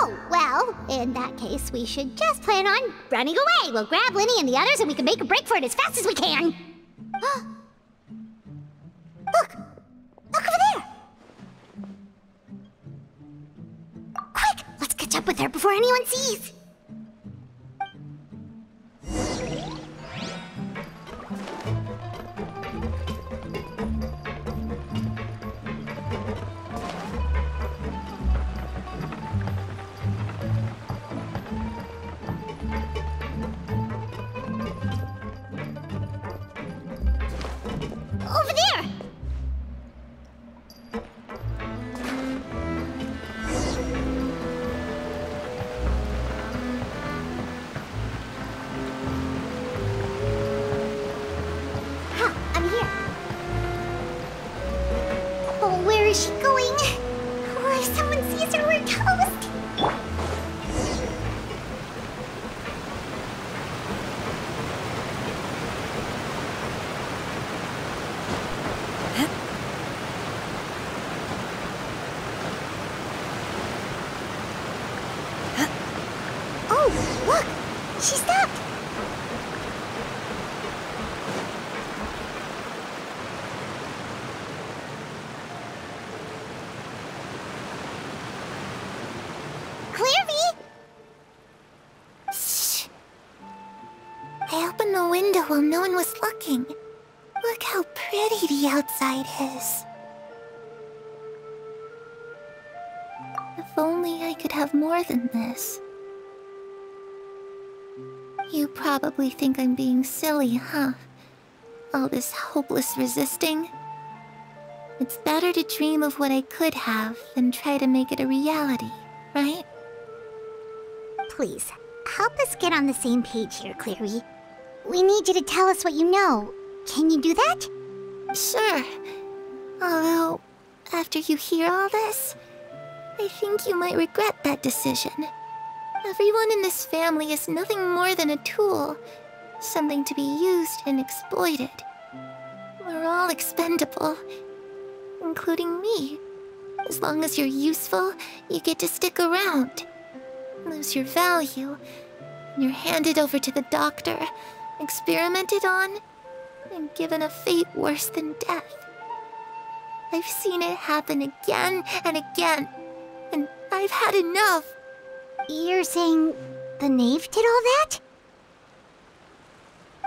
Oh, well, in that case, we should just plan on running away. We'll grab Lyney and the others and we can make a break for it as fast as we can. Look! Look over there! Quick! Let's catch up with her before anyone sees! Over there! Ha! I'm here. Oh, where is she going? Oh, if someone sees her, we're toast! She stopped! Clearly! Shh! I opened the window while no one was looking. Look how pretty the outside is. If only I could have more than this. You probably think I'm being silly, huh? All this hopeless resisting? It's better to dream of what I could have than try to make it a reality, right? Please, help us get on the same page here, Clary. We need you to tell us what you know. Can you do that? Sure. Although, after you hear all this, I think you might regret that decision. Everyone in this family is nothing more than a tool, something to be used and exploited. We're all expendable, including me. As long as you're useful, you get to stick around. Lose your value, and you're handed over to the doctor, experimented on, and given a fate worse than death. I've seen it happen again and again, and I've had enough. You're saying the knave did all that?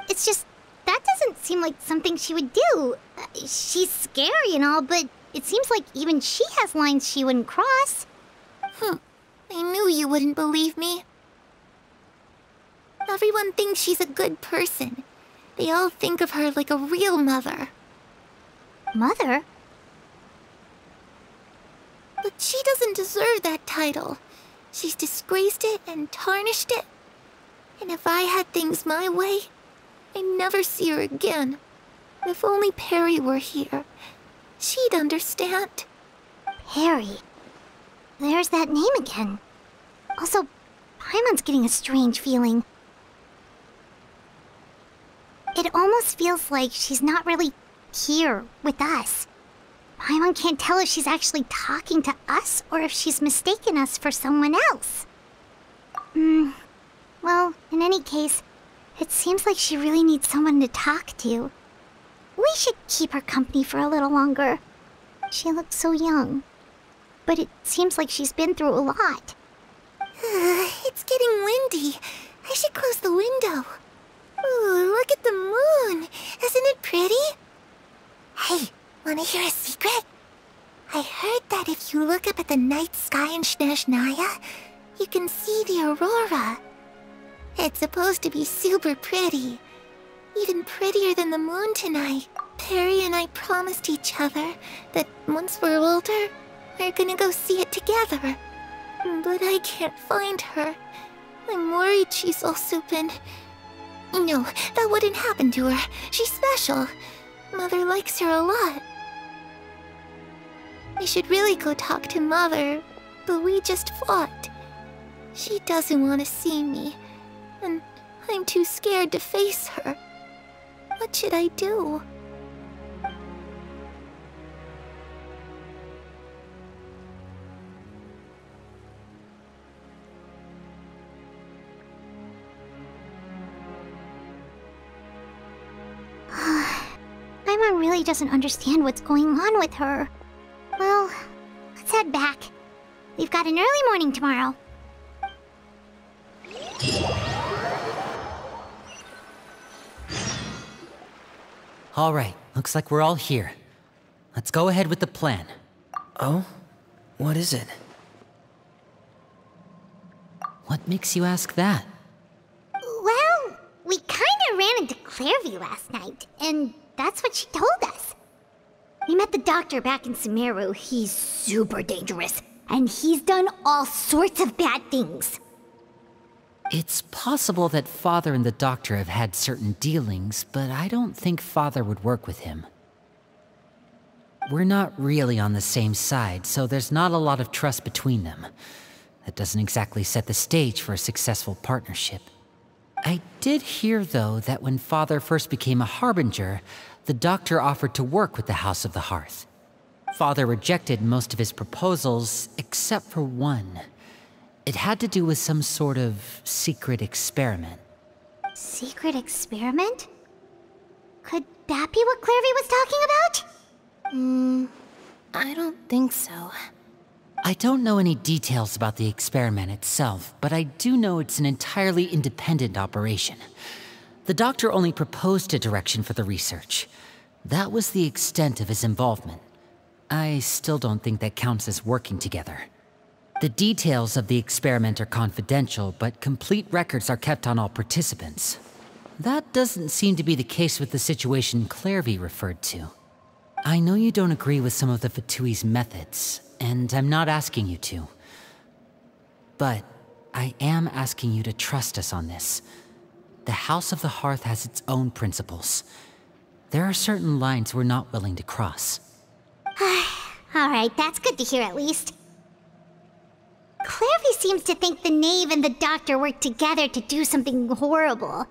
It's just, that doesn't seem like something she would do. She's scary and all, but it seems like even she has lines she wouldn't cross. I knew you wouldn't believe me. Everyone thinks she's a good person. They all think of her like a real mother. Mother? But she doesn't deserve that title. She's disgraced it and tarnished it. And if I had things my way, I'd never see her again. If only Perry were here, she'd understand. Perry? There's that name again. Also, Paimon's getting a strange feeling. It almost feels like she's not really here with us. Paimon can't tell if she's actually talking to us or if she's mistaken us for someone else. Well, in any case, it seems like she really needs someone to talk to. We should keep her company for a little longer. She looks so young. But it seems like she's been through a lot. It's getting windy. I should close the window. Ooh, look at the moon. Isn't it pretty? Hey, wanna hear a secret? I heard that if you look up at the night sky in Snezhnaya, you can see the aurora. It's supposed to be super pretty. Even prettier than the moon tonight. Perry and I promised each other that once we're older, we're gonna go see it together. But I can't find her. I'm worried she's also been... No, that wouldn't happen to her. She's special. Mother likes her a lot. I should really go talk to Mother, but we just fought. She doesn't want to see me, and I'm too scared to face her. What should I do? Paimon really doesn't understand what's going on with her. Well, let's head back. We've got an early morning tomorrow. All right, looks like we're all here. Let's go ahead with the plan. Oh? What is it? What makes you ask that? Well, we kinda ran into Clairvy last night, and that's what she told us. We met the doctor back in Sumeru. He's super dangerous, and he's done all sorts of bad things. It's possible that Father and the Doctor have had certain dealings, but I don't think Father would work with him. We're not really on the same side, so there's not a lot of trust between them. That doesn't exactly set the stage for a successful partnership. I did hear, though, that when Father first became a Harbinger, the Doctor offered to work with the House of the Hearth. Father rejected most of his proposals, except for one. It had to do with some sort of secret experiment. Secret experiment? Could that be what Clairvy was talking about? I don't think so. I don't know any details about the experiment itself, but I do know it's an entirely independent operation. The Doctor only proposed a direction for the research. That was the extent of his involvement. I still don't think that counts as working together. The details of the experiment are confidential, but complete records are kept on all participants. That doesn't seem to be the case with the situation Clairvy referred to. I know you don't agree with some of the Fatui's methods, and I'm not asking you to. But I am asking you to trust us on this. The House of the Hearth has its own principles. There are certain lines we're not willing to cross. Alright, that's good to hear at least. Clairvy seems to think the Knave and the Doctor worked together to do something horrible.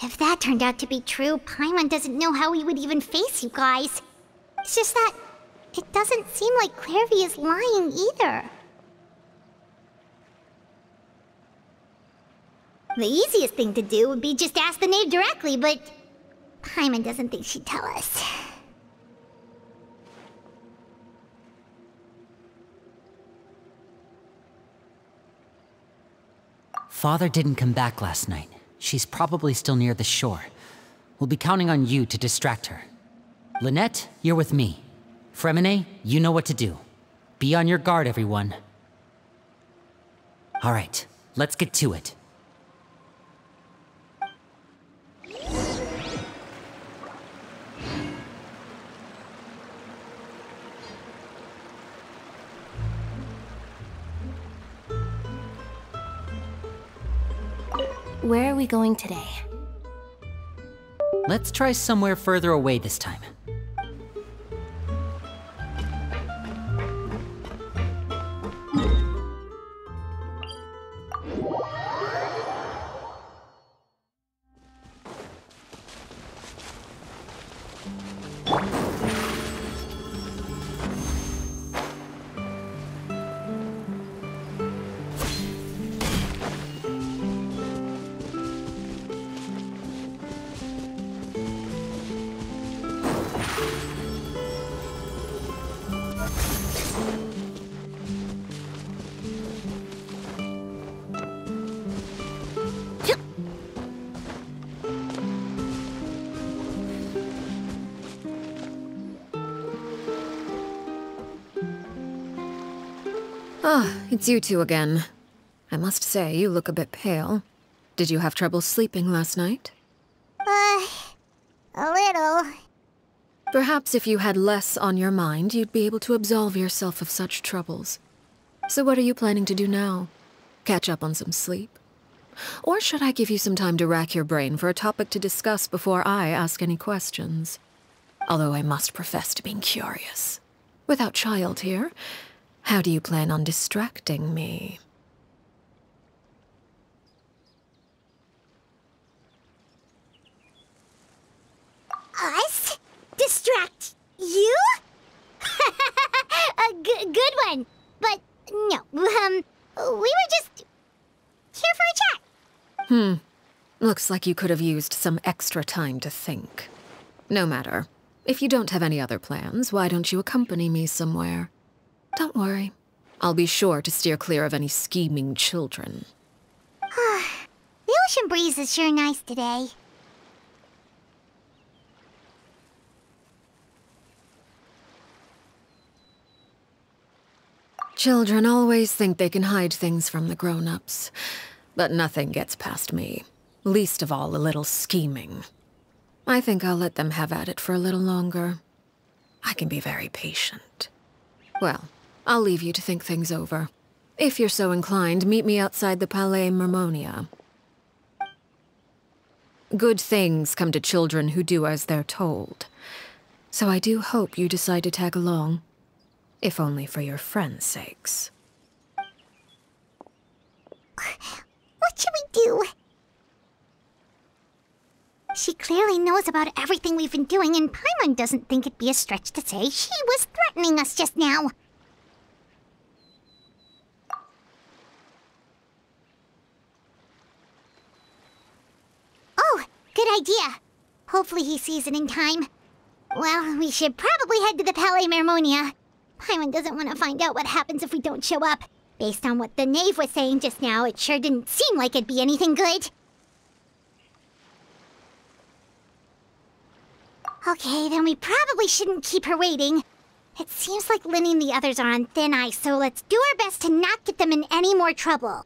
If that turned out to be true, Paimon doesn't know how he would even face you guys. It's just that it doesn't seem like Clairvy is lying either. The easiest thing to do would be just ask the Knave directly, but Paimon doesn't think she'd tell us. Father didn't come back last night. She's probably still near the shore. We'll be counting on you to distract her. Lynette, you're with me. Feminet, you know what to do. Be on your guard, everyone. All right, let's get to it. Where are we going today? Let's try somewhere further away this time. Ah, it's you two again. I must say, you look a bit pale. Did you have trouble sleeping last night? A little. Perhaps if you had less on your mind, you'd be able to absolve yourself of such troubles. So what are you planning to do now? Catch up on some sleep? Or should I give you some time to rack your brain for a topic to discuss before I ask any questions? Although I must profess to being curious. Without child here, how do you plan on distracting me? Us? Distract you? A good one. But no, we were just here for a chat. Looks like you could have used some extra time to think. No matter. If you don't have any other plans, why don't you accompany me somewhere? Don't worry. I'll be sure to steer clear of any scheming children. The ocean breeze is sure nice today. Children always think they can hide things from the grown-ups. But nothing gets past me. Least of all, a little scheming. I think I'll let them have at it for a little longer. I can be very patient. Well, I'll leave you to think things over. If you're so inclined, meet me outside the Palais Mermonia. Good things come to children who do as they're told. So I do hope you decide to tag along. If only for your friends' sakes. What should we do? She clearly knows about everything we've been doing, and Paimon doesn't think it'd be a stretch to say she was threatening us just now. Oh, good idea. Hopefully he sees it in time. Well, we should probably head to the Palais Mermonia. Paimon doesn't want to find out what happens if we don't show up. Based on what the knave was saying just now, it sure didn't seem like it'd be anything good. Okay, then we probably shouldn't keep her waiting. It seems like Lyney and the others are on thin ice, so let's do our best to not get them in any more trouble.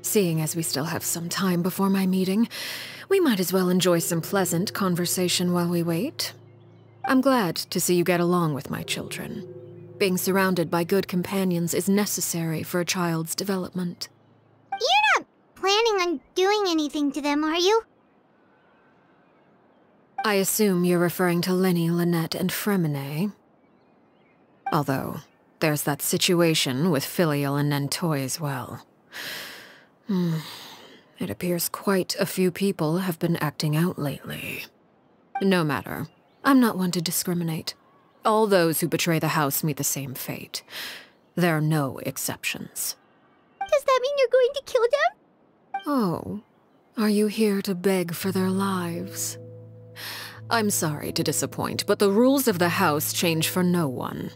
Seeing as we still have some time before my meeting, we might as well enjoy some pleasant conversation while we wait. I'm glad to see you get along with my children. Being surrounded by good companions is necessary for a child's development. You're not planning on doing anything to them, are you? I assume you're referring to Lyney, Lynette, and Feminet. Although, there's that situation with Filial and Nentoy as well. It appears quite a few people have been acting out lately. No matter. I'm not one to discriminate. All those who betray the house meet the same fate. There are no exceptions. Does that mean you're going to kill them? Oh, are you here to beg for their lives? I'm sorry to disappoint, but the rules of the house change for no one.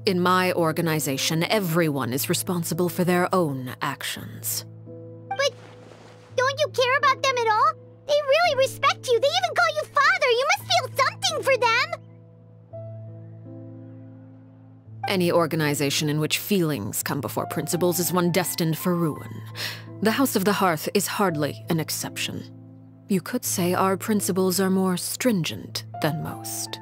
In my organization, everyone is responsible for their own actions. But don't you care about them at all? They really respect you. They even call you father. You must feel something for them. Any organization in which feelings come before principles is one destined for ruin. The House of the Hearth is hardly an exception. You could say our principles are more stringent than most.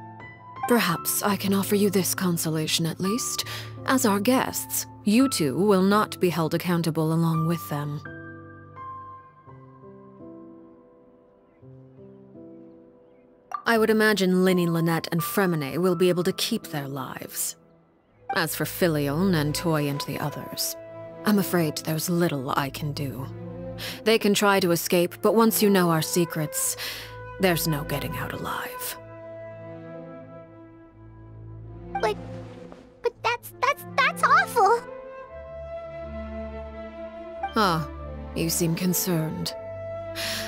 Perhaps I can offer you this consolation at least. As our guests, you two will not be held accountable along with them. I would imagine Lyney, Lynette, and Feminet will be able to keep their lives. As for Filial, Nentoy, and the others, I'm afraid there's little I can do. They can try to escape, but once you know our secrets, there's no getting out alive. But that's awful. Ah, you seem concerned.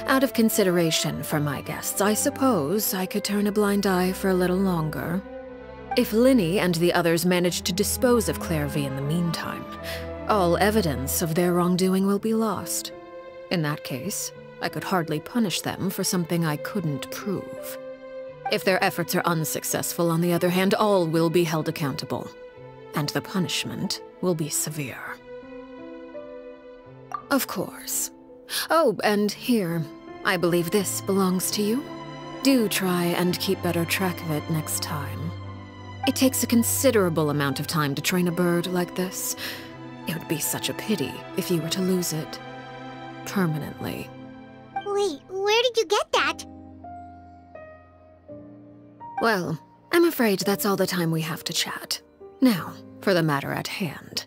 Out of consideration for my guests, I suppose I could turn a blind eye for a little longer. If Lyney and the others manage to dispose of Clairvy in the meantime, all evidence of their wrongdoing will be lost. In that case, I could hardly punish them for something I couldn't prove. If their efforts are unsuccessful, on the other hand, all will be held accountable. And the punishment will be severe. Of course. Oh, and here, I believe this belongs to you. Do try and keep better track of it next time. It takes a considerable amount of time to train a bird like this. It would be such a pity if you were to lose it. Permanently. Wait, where did you get that? Well, I'm afraid that's all the time we have to chat. Now, for the matter at hand.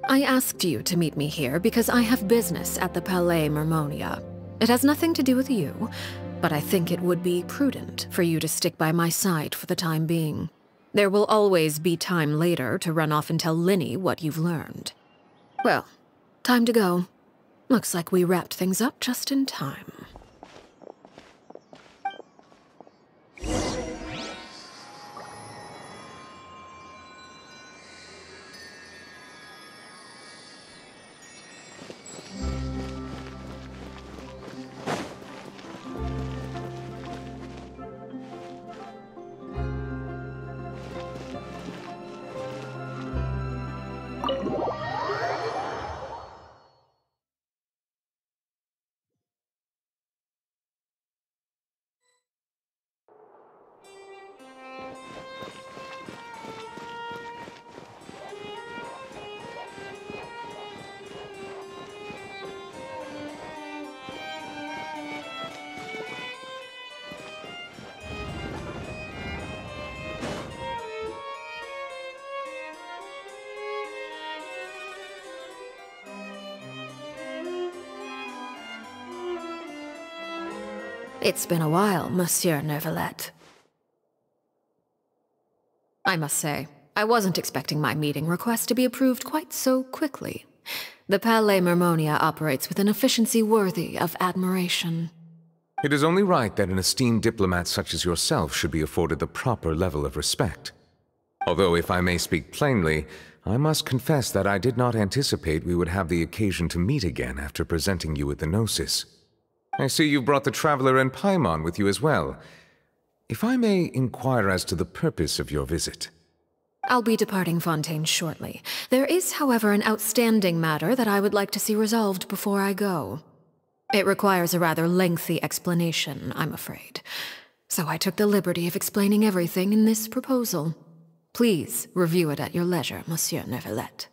I asked you to meet me here because I have business at the Palais Mermonia. It has nothing to do with you, but I think it would be prudent for you to stick by my side for the time being. There will always be time later to run off and tell Lyney what you've learned. Well, time to go. Looks like we wrapped things up just in time. It's been a while, Monsieur Neuvillette. I must say, I wasn't expecting my meeting request to be approved quite so quickly. The Palais Mermonia operates with an efficiency worthy of admiration. It is only right that an esteemed diplomat such as yourself should be afforded the proper level of respect. Although, if I may speak plainly, I must confess that I did not anticipate we would have the occasion to meet again after presenting you with the Gnosis. I see you brought the Traveler and Paimon with you as well. If I may inquire as to the purpose of your visit. I'll be departing Fontaine shortly. There is, however, an outstanding matter that I would like to see resolved before I go. It requires a rather lengthy explanation, I'm afraid. So I took the liberty of explaining everything in this proposal. Please review it at your leisure, Monsieur Neuvillette.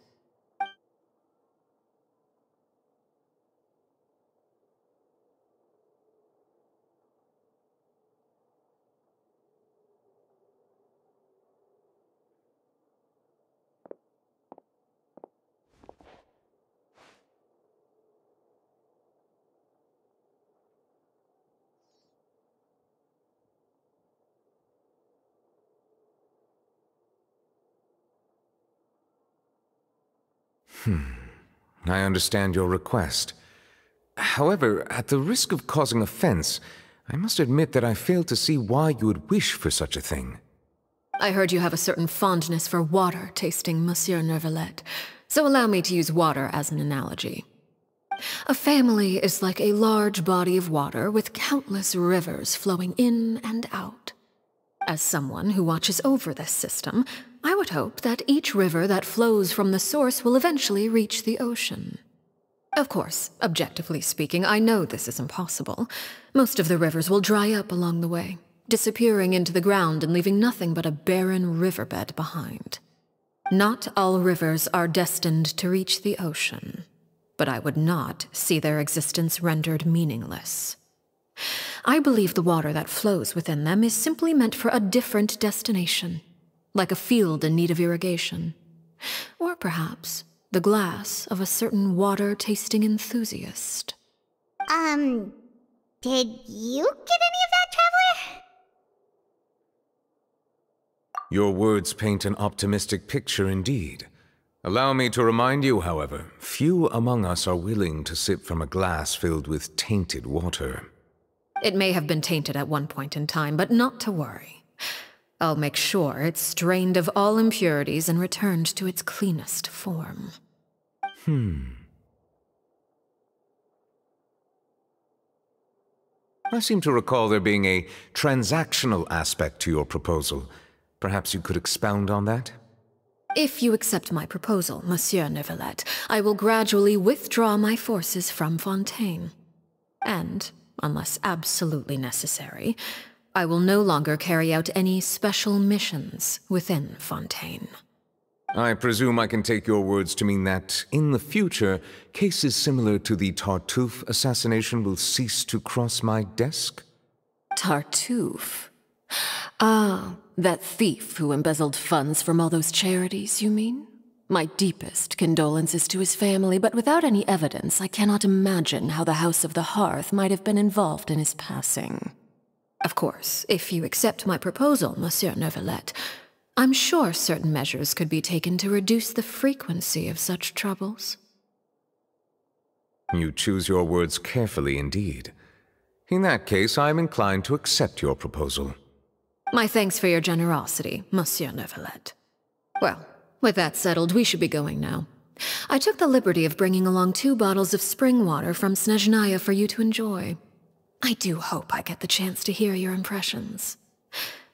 I understand your request. However, at the risk of causing offense, I must admit that I fail to see why you would wish for such a thing. I heard you have a certain fondness for water tasting, Monsieur Neuvillette, so allow me to use water as an analogy. A family is like a large body of water with countless rivers flowing in and out. As someone who watches over this system, I would hope that each river that flows from the source will eventually reach the ocean. Of course, objectively speaking, I know this is impossible. Most of the rivers will dry up along the way, disappearing into the ground and leaving nothing but a barren riverbed behind. Not all rivers are destined to reach the ocean, but I would not see their existence rendered meaningless. I believe the water that flows within them is simply meant for a different destination, like a field in need of irrigation. Or perhaps the glass of a certain water-tasting enthusiast. Did you get any of that, Traveler? Your words paint an optimistic picture indeed. Allow me to remind you, however, few among us are willing to sip from a glass filled with tainted water. It may have been tainted at one point in time, but not to worry. I'll make sure it's strained of all impurities and returned to its cleanest form. I seem to recall there being a transactional aspect to your proposal. Perhaps you could expound on that? If you accept my proposal, Monsieur Neuvillette, I will gradually withdraw my forces from Fontaine. And, unless absolutely necessary, I will no longer carry out any special missions within Fontaine. I presume I can take your words to mean that, in the future, cases similar to the Tartuffe assassination will cease to cross my desk? Tartuffe? Ah, that thief who embezzled funds from all those charities, you mean? My deepest condolences to his family, but without any evidence, I cannot imagine how the House of the Hearth might have been involved in his passing. Of course, if you accept my proposal, Monsieur Neuvillette, I'm sure certain measures could be taken to reduce the frequency of such troubles. You choose your words carefully indeed. In that case, I am inclined to accept your proposal. My thanks for your generosity, Monsieur Neuvillette. Well, with that settled, we should be going now. I took the liberty of bringing along 2 bottles of spring water from Snezhnaya for you to enjoy. I do hope I get the chance to hear your impressions.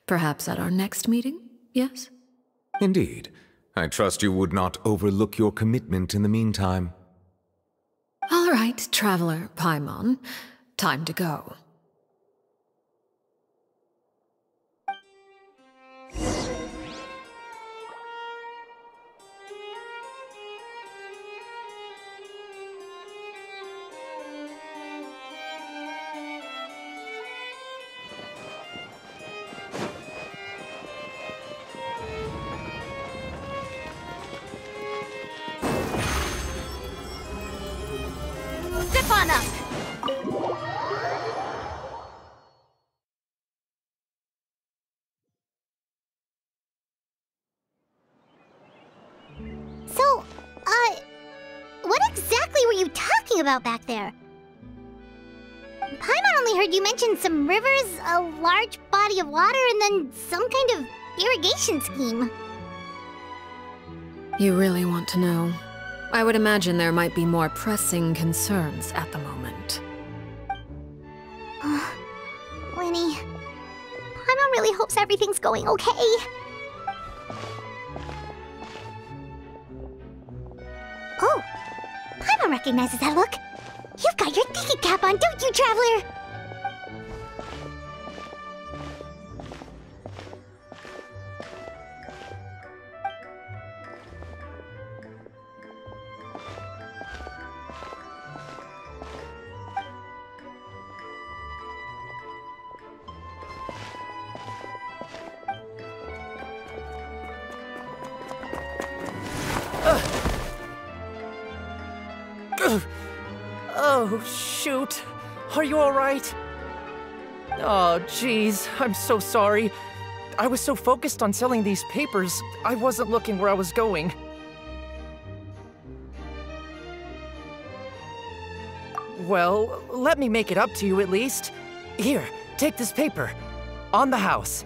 Perhaps at our next meeting? Yes? Indeed. I trust you would not overlook your commitment in the meantime. All right, Traveler Paimon. Time to go. Zip on up! So, what exactly were you talking about back there? Paimon only heard you mention some rivers, a large body of water, and then some kind of irrigation scheme. You really want to know? I would imagine there might be more pressing concerns at the moment. Lyney, Paimon really hopes everything's going okay. Oh, Paimon recognizes that look. You've got your ticket cap on, don't you, Traveler? Oh, shoot. Are you alright? Oh, jeez. I'm so sorry. I was so focused on selling these papers, I wasn't looking where I was going. Well, let me make it up to you at least. Here, take this paper. On the house.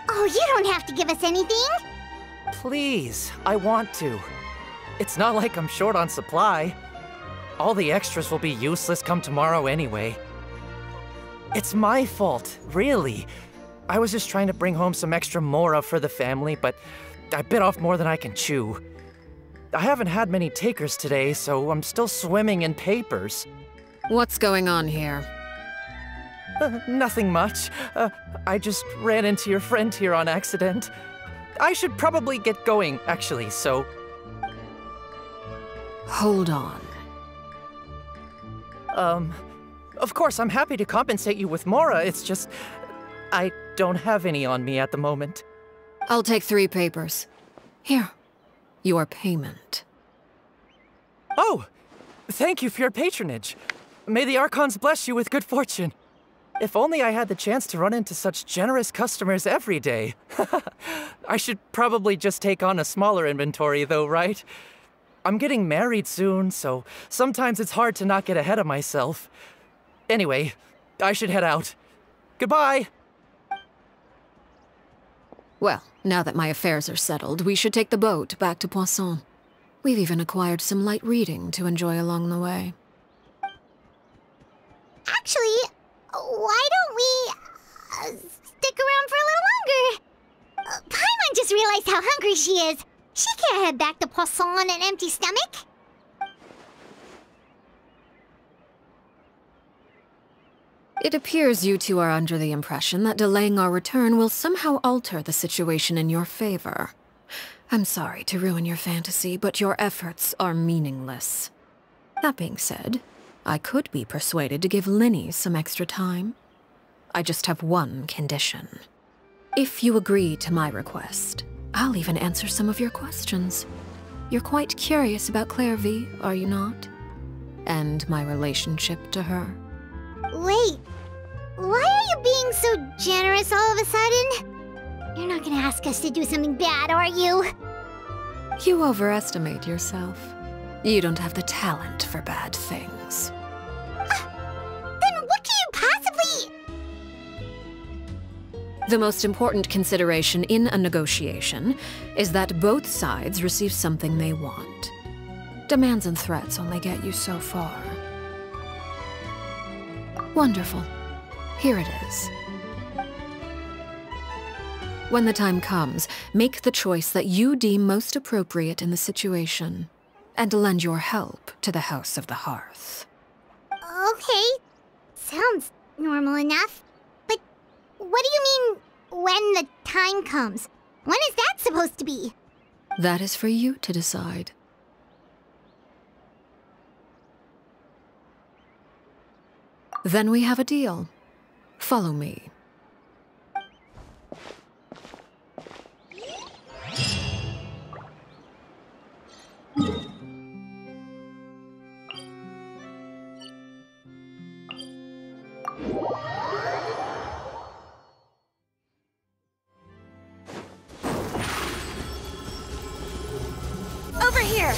Oh, you don't have to give us anything. Please, I want to. It's not like I'm short on supply. All the extras will be useless come tomorrow anyway. It's my fault, really. I was just trying to bring home some extra mora for the family, but I bit off more than I can chew. I haven't had many takers today, so I'm still swimming in papers. What's going on here? Nothing much. I just ran into your friend here on accident. I should probably get going, actually, so... Hold on. Of course, I'm happy to compensate you with mora, it's just... I don't have any on me at the moment. I'll take 3 papers. Here. Your payment. Oh! Thank you for your patronage. May the archons bless you with good fortune. If only I had the chance to run into such generous customers every day. I should probably just take on a smaller inventory though, right? I'm getting married soon, so sometimes it's hard to not get ahead of myself. Anyway, I should head out. Goodbye! Well, now that my affairs are settled, we should take the boat back to Poisson. We've even acquired some light reading to enjoy along the way. Actually, why don't we stick around for a little longer? Paimon just realized how hungry she is. She can't head back to Poisson on an empty stomach. It appears you two are under the impression that delaying our return will somehow alter the situation in your favor. I'm sorry to ruin your fantasy, but your efforts are meaningless. That being said, I could be persuaded to give Lyney some extra time. I just have one condition. If you agree to my request, I'll even answer some of your questions. You're quite curious about Clairvy, are you not? And my relationship to her. Wait, why are you being so generous all of a sudden? You're not gonna ask us to do something bad, are you? You overestimate yourself. You don't have the talent for bad things. Then what can you possibly... The most important consideration in a negotiation is that both sides receive something they want. Demands and threats only get you so far. Wonderful. Here it is. When the time comes, make the choice that you deem most appropriate in the situation, and lend your help to the House of the Hearth. Okay, sounds normal enough. But what do you mean, when the time comes? When is that supposed to be? That is for you to decide. Then we have a deal. Follow me. Over here!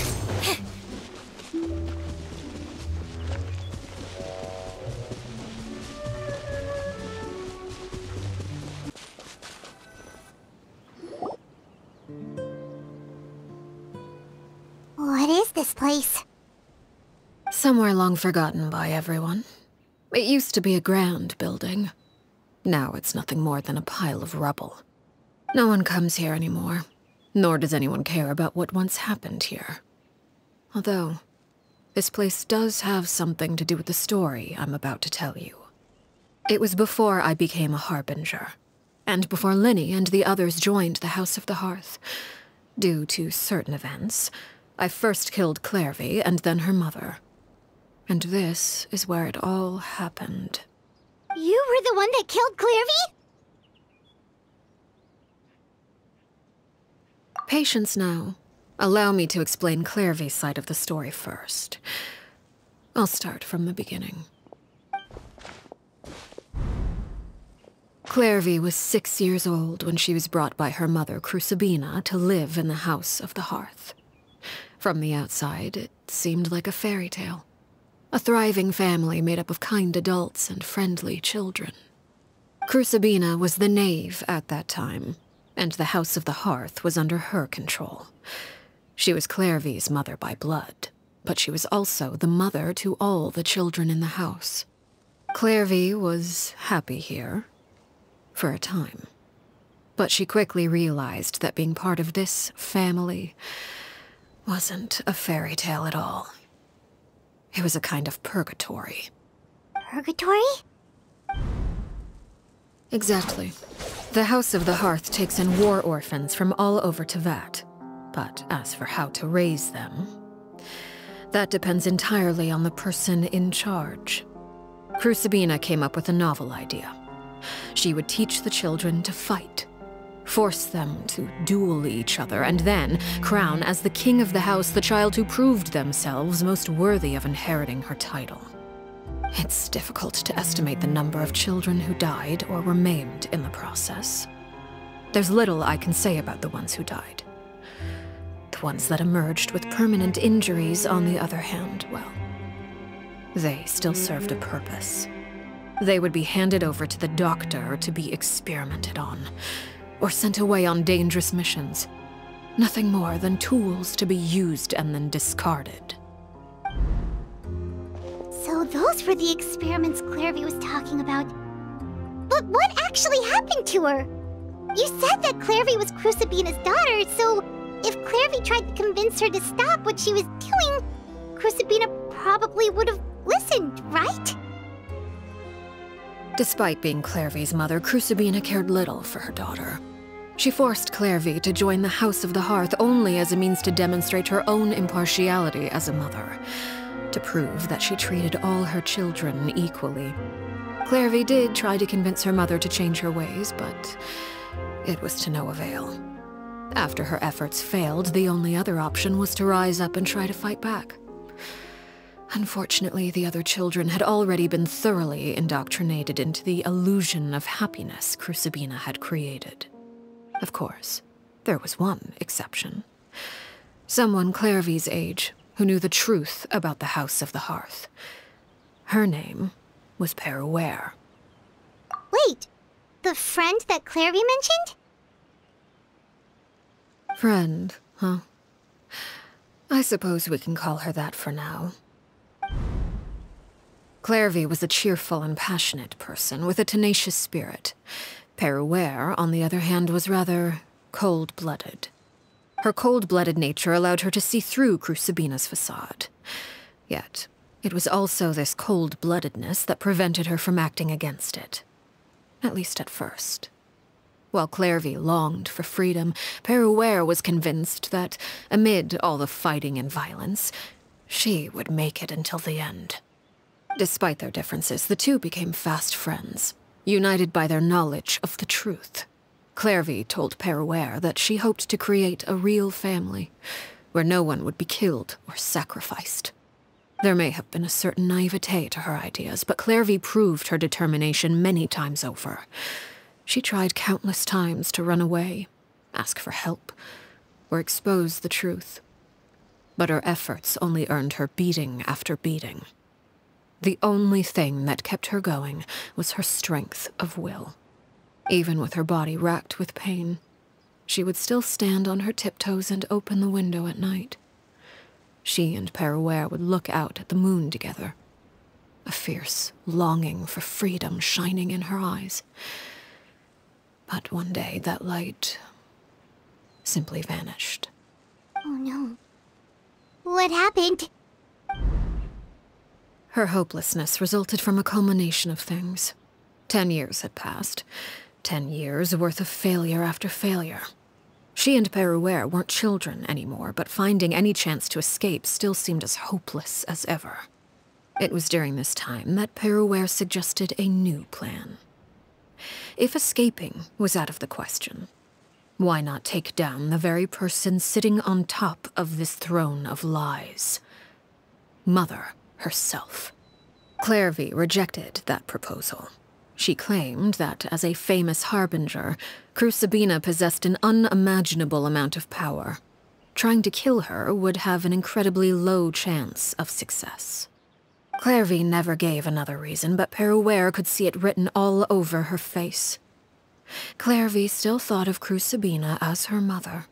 What is this place? Somewhere long forgotten by everyone. It used to be a grand building. Now it's nothing more than a pile of rubble. No one comes here anymore, nor does anyone care about what once happened here. Although, this place does have something to do with the story I'm about to tell you. It was before I became a Harbinger, and before Lyney and the others joined the House of the Hearth. Due to certain events, I first killed Clairvy and then her mother. And this is where it all happened. You were the one that killed Clairvy? Patience now. Allow me to explain Clairvy's side of the story first. I'll start from the beginning. Clairvy was 6 years old when she was brought by her mother, Crucibina, to live in the House of the Hearth. From the outside, it seemed like a fairy tale. A thriving family made up of kind adults and friendly children. Crucibina was the knave at that time, and the House of the Hearth was under her control. She was Clairvy's mother by blood, but she was also the mother to all the children in the house. Clairvy was happy here, for a time. But she quickly realized that being part of this family wasn't a fairy tale at all. It was a kind of purgatory. Purgatory? Exactly. The House of the Hearth takes in war orphans from all over Tevat. But as for how to raise them, that depends entirely on the person in charge. Crucibina came up with a novel idea. She would teach the children to fight, force them to duel each other, and then crown as the king of the house the child who proved themselves most worthy of inheriting her title. It's difficult to estimate the number of children who died or were maimed in the process. There's little I can say about the ones who died. The Dark ones that emerged with permanent injuries, on the other hand, well, they still served a purpose. They would be handed over to the doctor to be experimented on, or sent away on dangerous missions. Nothing more than tools to be used and then discarded. So those were the experiments Clairvy was talking about. But what actually happened to her? You said that Clairvy was Crucibina's daughter, so if Clairvy tried to convince her to stop what she was doing, Crucibina probably would have listened, right? Despite being Clairvy's mother, Crucibina cared little for her daughter. She forced Clairvy to join the House of the Hearth only as a means to demonstrate her own impartiality as a mother, to prove that she treated all her children equally. Clairvy did try to convince her mother to change her ways, but it was to no avail. After her efforts failed, the only other option was to rise up and try to fight back. Unfortunately, the other children had already been thoroughly indoctrinated into the illusion of happiness Crucibina had created. Of course, there was one exception. Someone Clairvy's age who knew the truth about the House of the Hearth. Her name was Peruere. Wait, the friend that Clairvy mentioned? Friend, huh? I suppose we can call her that for now. Clairvy was a cheerful and passionate person with a tenacious spirit. Peruere, on the other hand, was rather cold-blooded. Her cold-blooded nature allowed her to see through Crucibina's facade. Yet, it was also this cold-bloodedness that prevented her from acting against it. At least at first. While Clairvy longed for freedom, Peruere was convinced that, amid all the fighting and violence, she would make it until the end. Despite their differences, the two became fast friends, united by their knowledge of the truth. Clairvy told Peruere that she hoped to create a real family, where no one would be killed or sacrificed. There may have been a certain naivete to her ideas, but Clairvy proved her determination many times over. She tried countless times to run away, ask for help, or expose the truth. But her efforts only earned her beating after beating. The only thing that kept her going was her strength of will. Even with her body racked with pain, she would still stand on her tiptoes and open the window at night. She and Peruere would look out at the moon together, a fierce longing for freedom shining in her eyes. But one day that light simply vanished. Oh no. What happened? Her hopelessness resulted from a culmination of things. 10 years had passed. 10 years worth of failure after failure. She and Peruere weren't children anymore, but finding any chance to escape still seemed as hopeless as ever. It was during this time that Peruere suggested a new plan. If escaping was out of the question, why not take down the very person sitting on top of this throne of lies? Mother herself. Clairvy rejected that proposal. She claimed that, as a famous harbinger, Crucibina possessed an unimaginable amount of power. Trying to kill her would have an incredibly low chance of success. Clairvy never gave another reason, but Peruere could see it written all over her face. Clairvy still thought of Crucibina as her mother.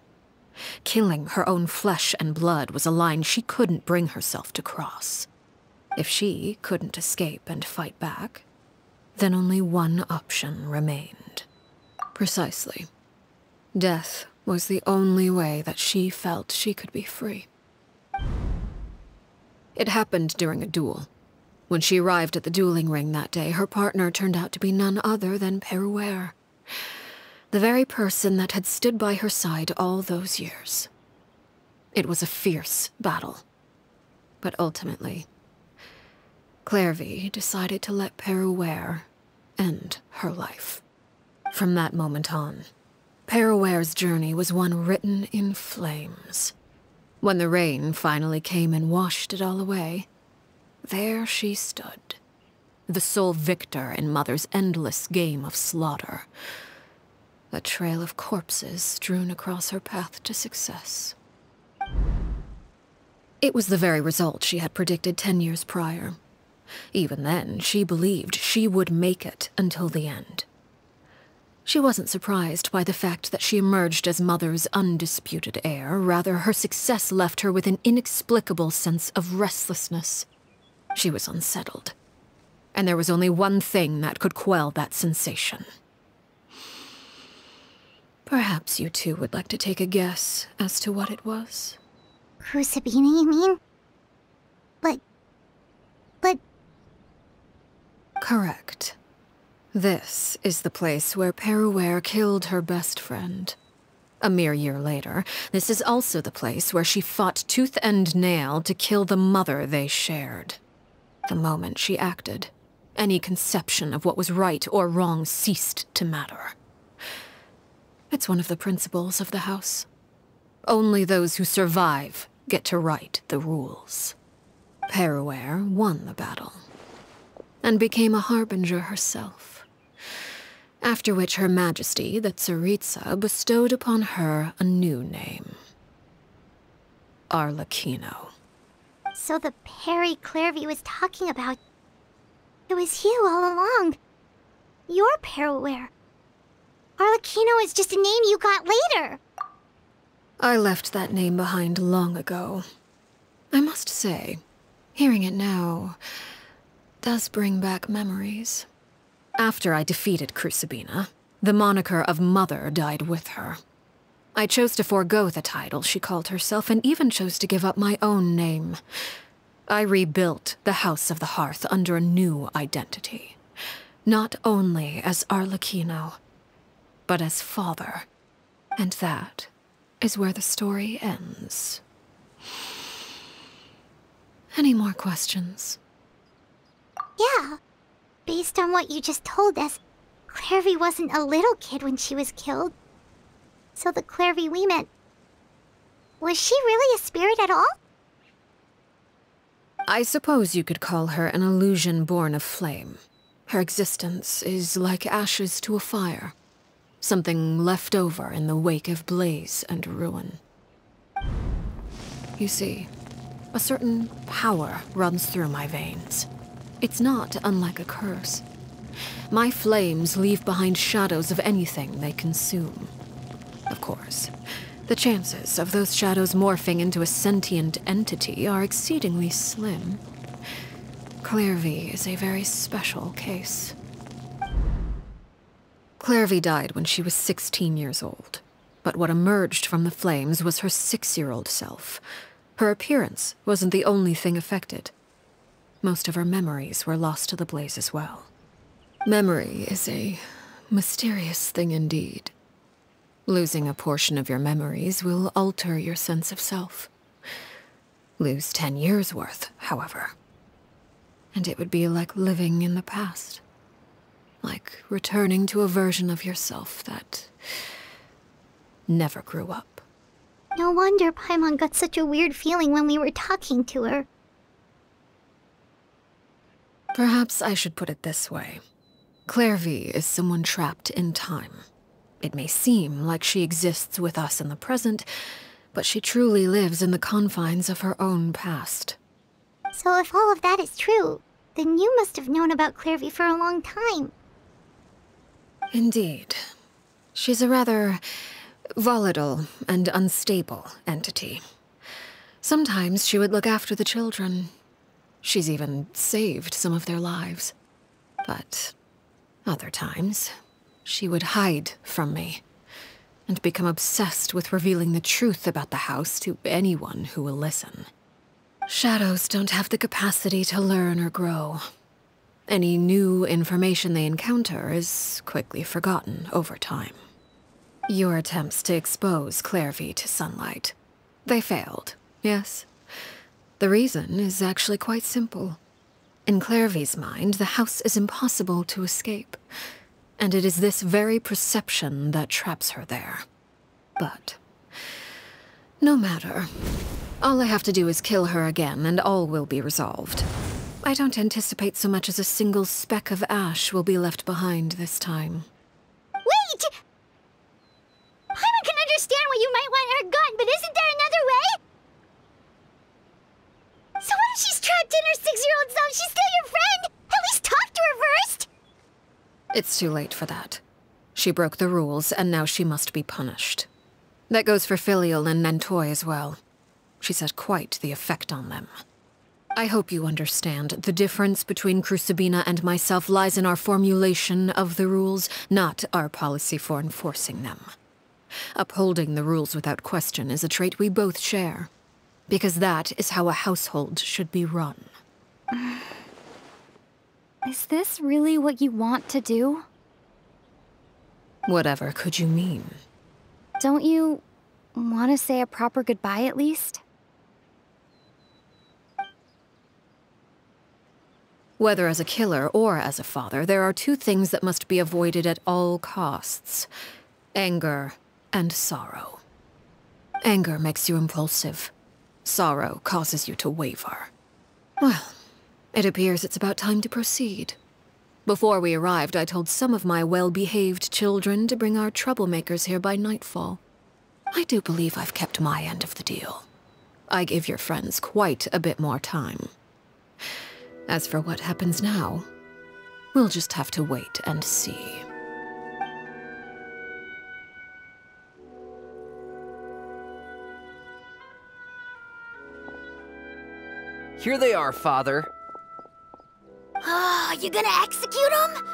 Killing her own flesh and blood was a line she couldn't bring herself to cross. If she couldn't escape and fight back, then only one option remained. Precisely. Death was the only way that she felt she could be free. It happened during a duel. When she arrived at the dueling ring that day, her partner turned out to be none other than Peruere, the very person that had stood by her side all those years. It was a fierce battle. But ultimately, Clairvy decided to let Peruere end her life. From that moment on, Peruere's journey was one written in flames. When the rain finally came and washed it all away, there she stood, the sole victor in Mother's endless game of slaughter. A trail of corpses strewn across her path to success. It was the very result she had predicted 10 years prior. Even then, she believed she would make it until the end. She wasn't surprised by the fact that she emerged as Mother's undisputed heir. Rather, her success left her with an inexplicable sense of restlessness. She was unsettled. And there was only one thing that could quell that sensation. Perhaps you two would like to take a guess as to what it was? Crucibina, you mean? But... Correct. This is the place where Peruere killed her best friend. A mere year later, this is also the place where she fought tooth and nail to kill the mother they shared. The moment she acted, any conception of what was right or wrong ceased to matter. It's one of the principles of the house. Only those who survive get to write the rules. Peruere won the battle, and became a harbinger herself. After which Her Majesty, the Tsaritsa, bestowed upon her a new name. Arlecchino. So the Perry Clairvy was talking about... It was you all along. You're Peruere. Arlecchino is just a name you got later. I left that name behind long ago. I must say, hearing it now does bring back memories. After I defeated Crucibina, the moniker of Mother died with her. I chose to forego the title she called herself, and even chose to give up my own name. I rebuilt the House of the Hearth under a new identity. Not only as Arlecchino, but as father. And that is where the story ends. Any more questions? Yeah. Based on what you just told us, Clairvy wasn't a little kid when she was killed. So the Clairvy we met... Was she really a spirit at all? I suppose you could call her an illusion born of flame. Her existence is like ashes to a fire. Something left over in the wake of blaze and ruin. You see, a certain power runs through my veins. It's not unlike a curse. My flames leave behind shadows of anything they consume. Of course, the chances of those shadows morphing into a sentient entity are exceedingly slim. Clairvy is a very special case. Clairvy died when she was 16 years old, but what emerged from the flames was her 6-year-old self. Her appearance wasn't the only thing affected. Most of her memories were lost to the blaze as well. Memory is a mysterious thing indeed. Losing a portion of your memories will alter your sense of self. Lose 10 years' worth, however, and it would be like living in the past. Like returning to a version of yourself that never grew up. No wonder Paimon got such a weird feeling when we were talking to her. Perhaps I should put it this way. Clairvy is someone trapped in time. It may seem like she exists with us in the present, but she truly lives in the confines of her own past. So if all of that is true, then you must have known about Clairvy for a long time. Indeed. She's a rather volatile and unstable entity. Sometimes she would look after the children. She's even saved some of their lives. But other times, she would hide from me and become obsessed with revealing the truth about the house to anyone who will listen. Shadows don't have the capacity to learn or grow. Any new information they encounter is quickly forgotten over time. Your attempts to expose Clairvy to sunlight, they failed, yes? The reason is actually quite simple. In Clairvy's mind, the house is impossible to escape, and it is this very perception that traps her there. But no matter. All I have to do is kill her again, and all will be resolved. I don't anticipate so much as a single speck of ash will be left behind this time. Wait! Paimon can understand why you might want her gone, but isn't there another way? acting her 6-year-old self. She's still your friend. At least talk to her first. It's too late for that. She broke the rules, and now she must be punished. That goes for Filial and Nantoy as well. She's had quite the effect on them. I hope you understand the difference between Crucibina and myself lies in our formulation of the rules, not our policy for enforcing them. Upholding the rules without question is a trait we both share, because that is how a household should be run. Is this really what you want to do? Whatever could you mean? Don't you want to say a proper goodbye at least? Whether as a killer or as a father, there are two things that must be avoided at all costs: anger and sorrow. Anger makes you impulsive. Sorrow causes you to waver. Well, it appears it's about time to proceed. Before we arrived, I told some of my well-behaved children to bring our troublemakers here by nightfall. I do believe I've kept my end of the deal. I gave your friends quite a bit more time. As for what happens now, we'll just have to wait and see. Here they are, Father. You gonna execute him?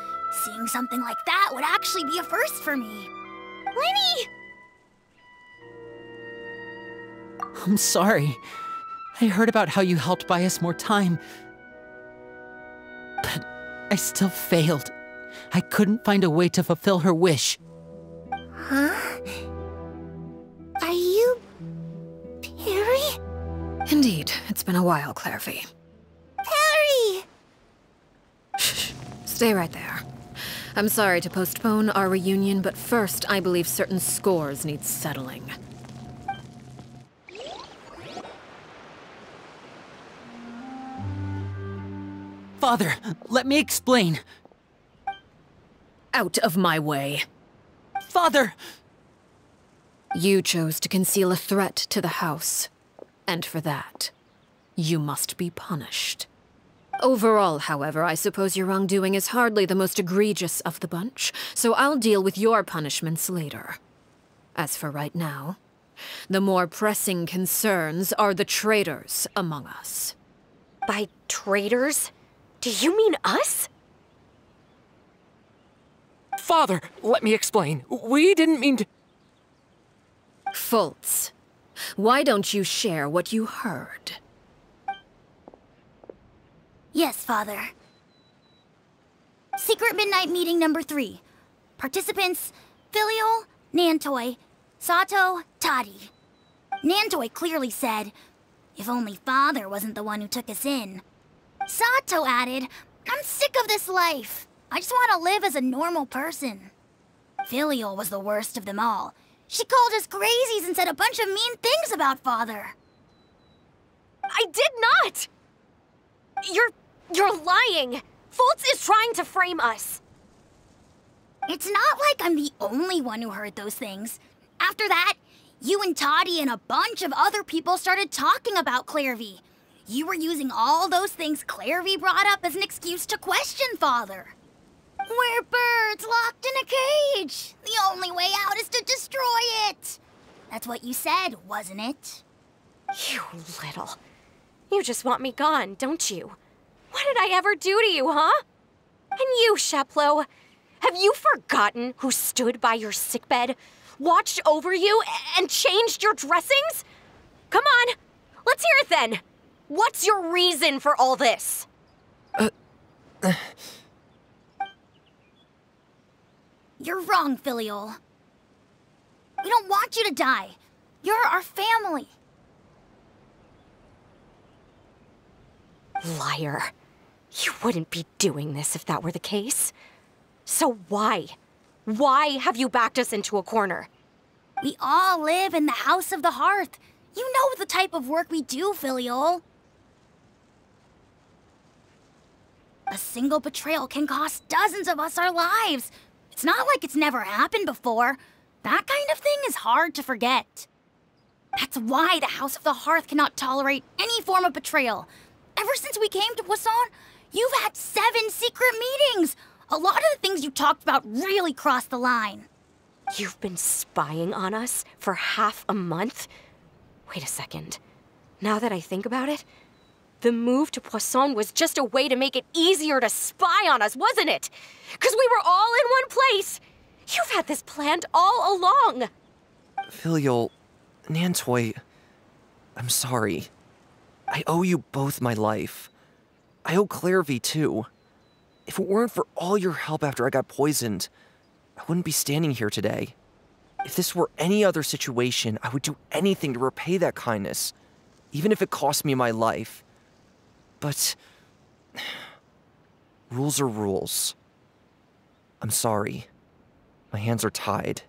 Seeing something like that would actually be a first for me. Lyney! I'm sorry. I heard about how you helped buy us more time. But I still failed. I couldn't find a way to fulfill her wish. Huh? Are you... Perry? Indeed, it's been a while, Clairvy. Perry! Shh, stay right there. I'm sorry to postpone our reunion, but first I believe certain scores need settling. Father, let me explain. Out of my way. Father! You chose to conceal a threat to the house. And for that, you must be punished. Overall, however, I suppose your wrongdoing is hardly the most egregious of the bunch, so I'll deal with your punishments later. As for right now, the more pressing concerns are the traitors among us. By traitors? Do you mean us? Father, let me explain. We didn't mean to... Fultz, why don't you share what you heard? Yes, Father. Secret Midnight Meeting number 3. Participants, Filial, Nantoy, Sato, Toddy. Nantoy clearly said, if only Father wasn't the one who took us in. Sato added, I'm sick of this life. I just want to live as a normal person. Filial was the worst of them all. She called us crazies and said a bunch of mean things about Father. I did not! You're lying! Fultz is trying to frame us. It's not like I'm the only one who heard those things. After that, you and Toddy and a bunch of other people started talking about Clairvy. You were using all those things Clairvy brought up as an excuse to question Father. We're birds locked in a cage. The only way out is to destroy it. That's what you said, wasn't it? You little... You just want me gone, don't you? What did I ever do to you, huh? And you, Sheplo, have you forgotten who stood by your sickbed, watched over you, and changed your dressings? Come on, let's hear it then. What's your reason for all this? You're wrong, Filial. We don't want you to die. You're our family. Liar. You wouldn't be doing this if that were the case. So why? Why have you backed us into a corner? We all live in the House of the Hearth. You know the type of work we do, Filial. A single betrayal can cost dozens of us our lives. It's not like it's never happened before. That kind of thing is hard to forget. That's why the House of the Hearth cannot tolerate any form of betrayal. Ever since we came to Poisson, you've had 7 secret meetings! A lot of the things you talked about really crossed the line. You've been spying on us for half a month? Wait a second. Now that I think about it, the move to Poisson was just a way to make it easier to spy on us, wasn't it? Because we were all in one place! You've had this planned all along! Filial, Nantoy, I'm sorry. I owe you both my life. I owe Clairvy too. If it weren't for all your help after I got poisoned, I wouldn't be standing here today. If this were any other situation, I would do anything to repay that kindness, even if it cost me my life. But rules are rules. I'm sorry. My hands are tied.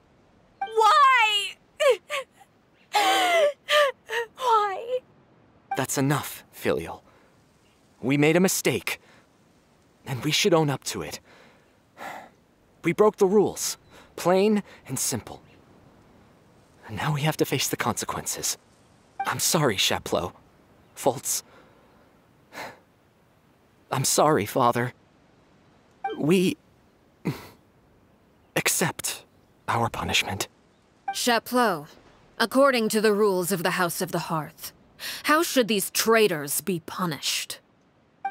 Why? Why? That's enough, Filial. We made a mistake, and we should own up to it. We broke the rules, plain and simple. And now we have to face the consequences. I'm sorry, Chapleau. Foltz. I'm sorry, Father. We accept our punishment. Chapleau, according to the rules of the House of the Hearth, how should these traitors be punished?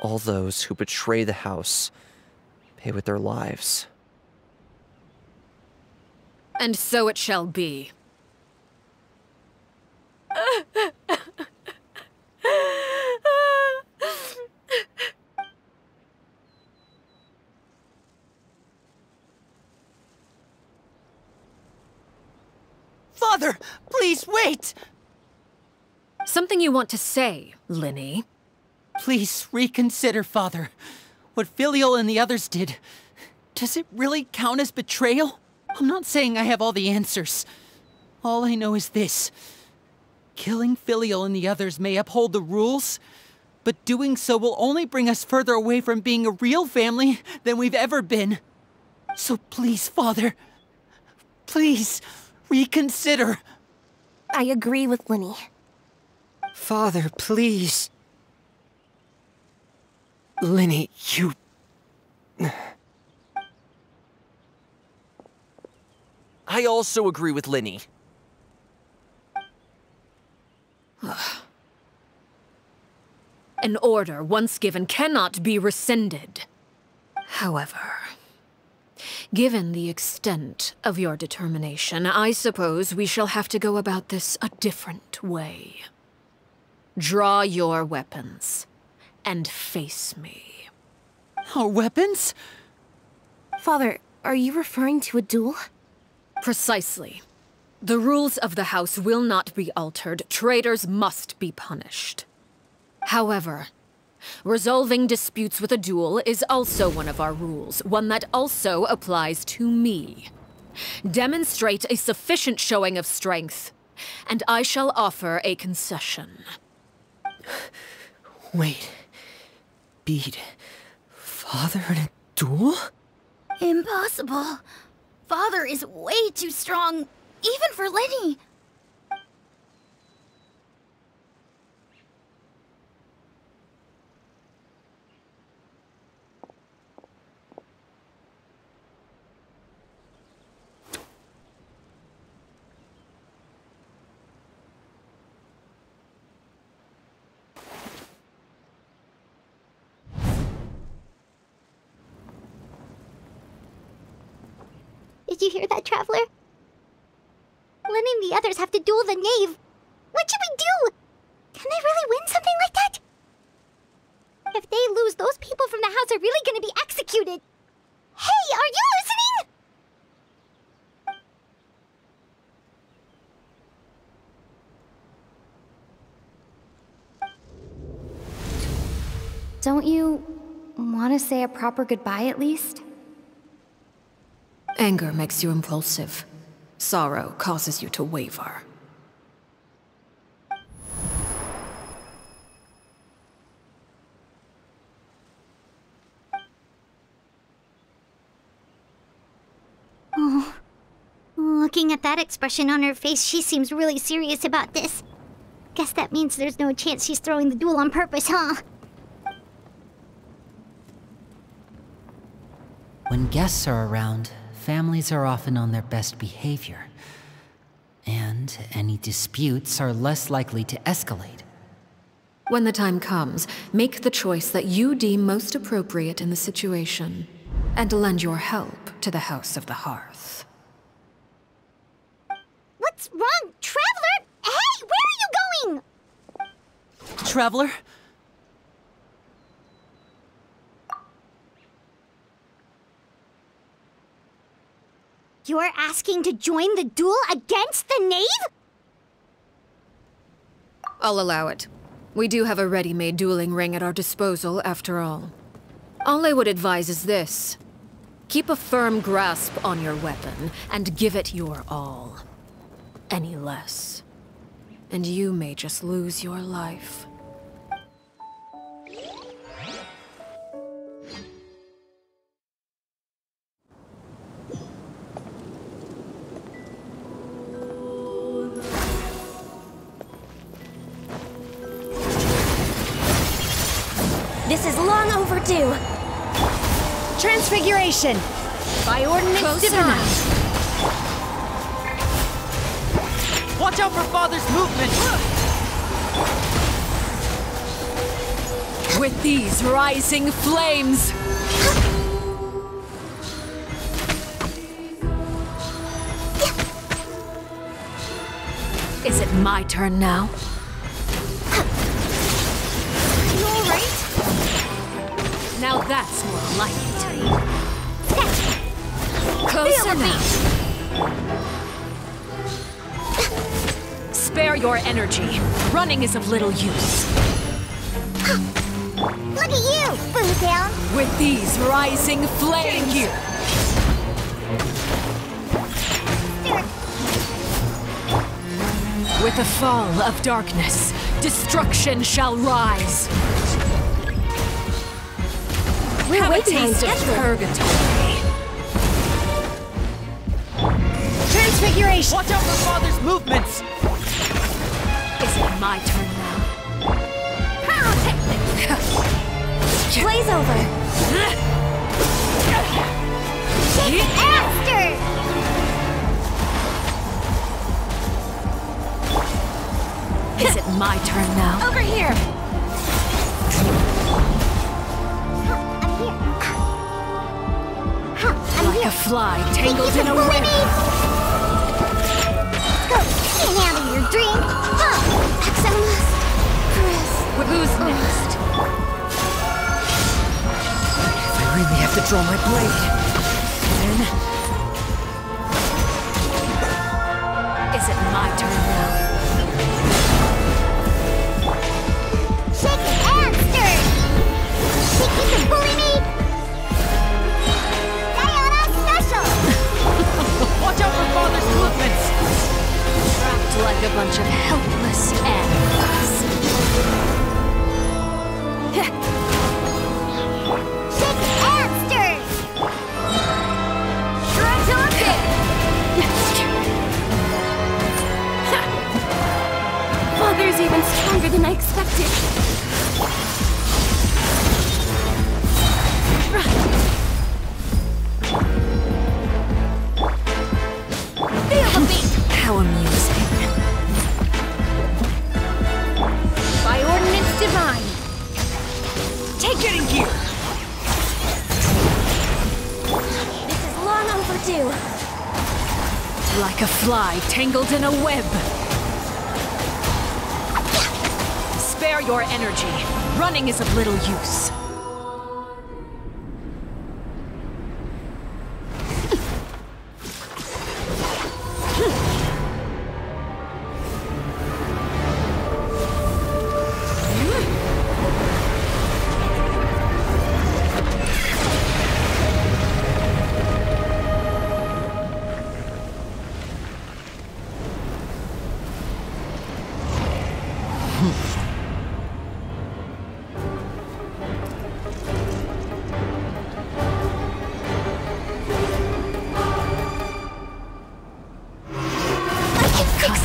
All those who betray the house pay with their lives. And so it shall be. Father, please wait! Something you want to say, Lyney? Please reconsider, Father. What Filial and the others did, does it really count as betrayal? I'm not saying I have all the answers. All I know is this. Killing Filial and the others may uphold the rules, but doing so will only bring us further away from being a real family than we've ever been. So please, Father, please reconsider. I agree with Lyney. Father, please. Lyney, you... I also agree with Lyney. An order once given cannot be rescinded. However, given the extent of your determination, I suppose we shall have to go about this a different way. Draw your weapons and face me. Our weapons? Father, are you referring to a duel? Precisely. The rules of the house will not be altered. Traitors must be punished. However, resolving disputes with a duel is also one of our rules, one that also applies to me. Demonstrate a sufficient showing of strength, and I shall offer a concession. Wait. Beat Father in a duel? Impossible. Father is way too strong, even for Lyney. Did you hear that, Traveler? Lyney and the others have to duel the knave. What should we do? Can they really win something like that? If they lose, those people from the house are really gonna be executed. Hey, are you listening? Don't you want to say a proper goodbye at least? Anger makes you impulsive. Sorrow causes you to waver. Oh, looking at that expression on her face, she seems really serious about this. Guess that means there's no chance she's throwing the duel on purpose, huh? When guests are around, families are often on their best behavior. And any disputes are less likely to escalate. When the time comes, make the choice that you deem most appropriate in the situation, and lend your help to the House of the Hearth. What's wrong, Traveler? Hey, where are you going? Traveler? You're asking to join the duel against the knave? I'll allow it. We do have a ready-made dueling ring at our disposal, after all. All I would advise is this. Keep a firm grasp on your weapon, and give it your all. Any less, and you may just lose your life. This is long overdue. Transfiguration! By ordinance divine! Watch out for Father's movement! With these rising flames! Is it my turn now? You alright? Now that's more like it. Closer now. Spare your energy. Running is of little use. Look at you, Fontaine! With these rising flames! Here. With the fall of darkness, destruction shall rise. We're Have way a taste of behind purgatory. Transfiguration! Watch out for Father's movements! Is it my turn now? Blaze over. Shake after! Is it my turn now? Over here. Like a fly tangled in a web. Go, can't handle your dream. Maximus. Who's next? I really have to draw my blade. Then... Is it my turn now? Shake and stir! Shaking the bully me! Diana special! Watch out for Father's movements! Trapped like a bunch of helpless animals. Shake and stir! Try to look it! Father's even stronger than I expected. Feel the beat. How amusing. By ordinance divine! Take it in gear. This is long overdue. Like a fly tangled in a web. Spare your energy. Running is of little use.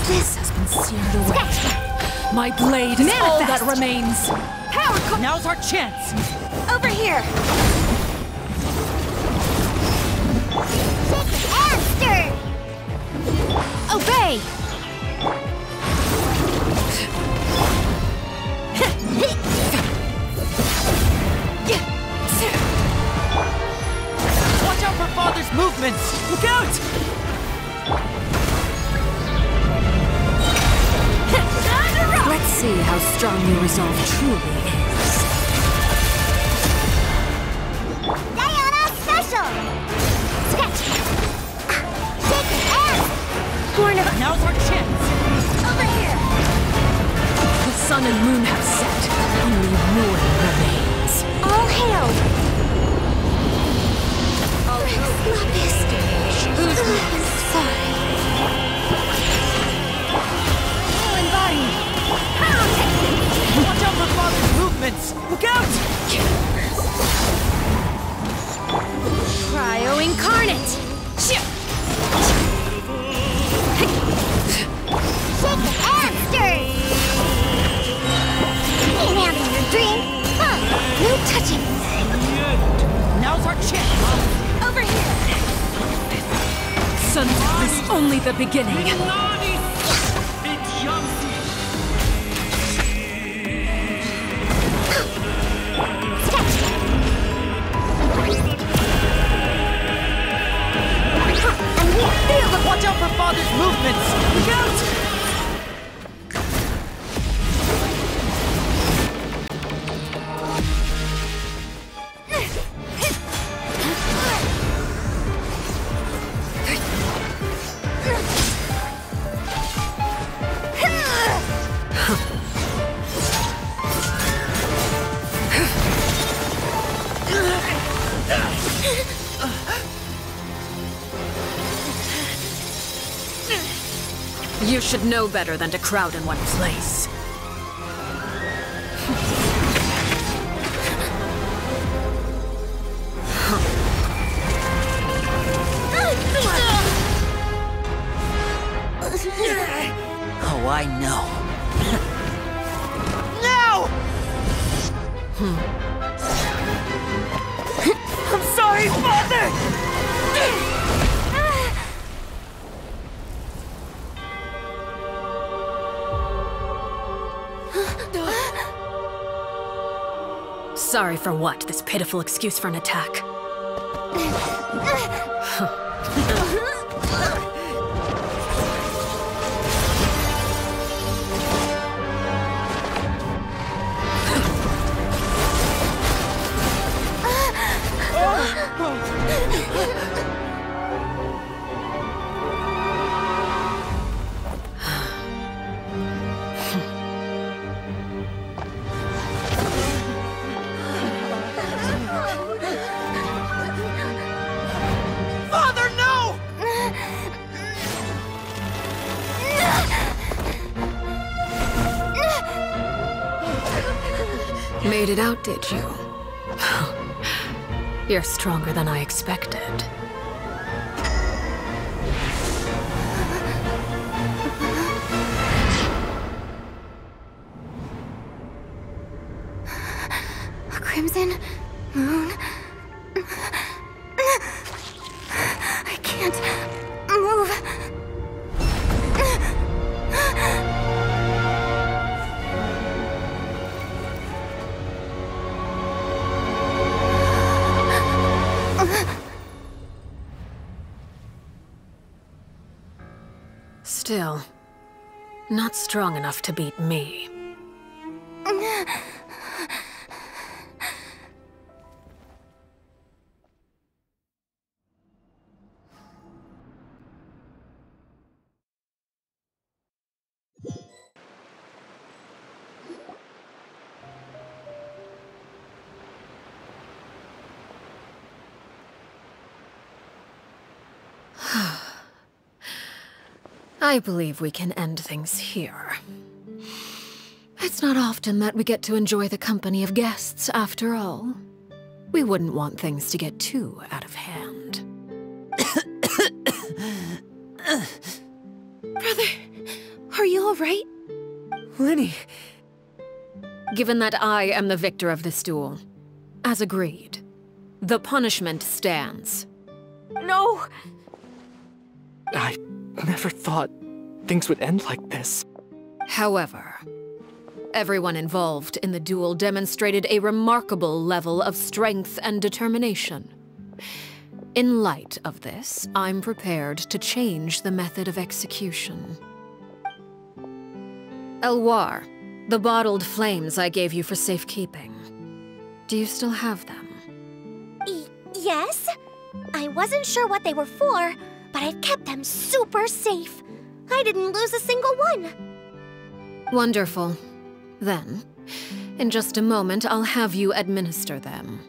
This has been seared away. My blade is all that remains. Now's our chance! Over here. Shake and stir! Obey! Watch out for Father's movements! Look out! Let's see how strong your resolve truly is. Diana special! Scratch! Shake and... Born of... Now's our chance! Over here! The sun and moon have set. Only ruin remains. All hail! Who's next? Sorry. Human body! Watch out for Father's movements! Look out! Cryo incarnate! Shake and stir! Ain't having your dream! Huh? No touching! Now's our chance! Over here! Sun is only the beginning. Watch out for Father's movements! Look out! You should know better than to crowd in one place. Oh, I know. No! I'm sorry, Father! Sorry for what? This pitiful excuse for an attack. Made it out, did you? You're stronger than I expected. A crimson moon. I can't move. Still, not strong enough to beat me. I believe we can end things here. It's not often that we get to enjoy the company of guests, after all. We wouldn't want things to get too out of hand. Brother, are you all right? Lyney! Given that I am the victor of this duel, as agreed, the punishment stands. No! I never thought things would end like this. However, everyone involved in the duel demonstrated a remarkable level of strength and determination. In light of this, I'm prepared to change the method of execution. Elwar, the bottled flames I gave you for safekeeping. Do you still have them? Yes? I wasn't sure what they were for, but I've kept them super safe. I didn't lose a single one. Wonderful. Then, in just a moment, I'll have you administer them.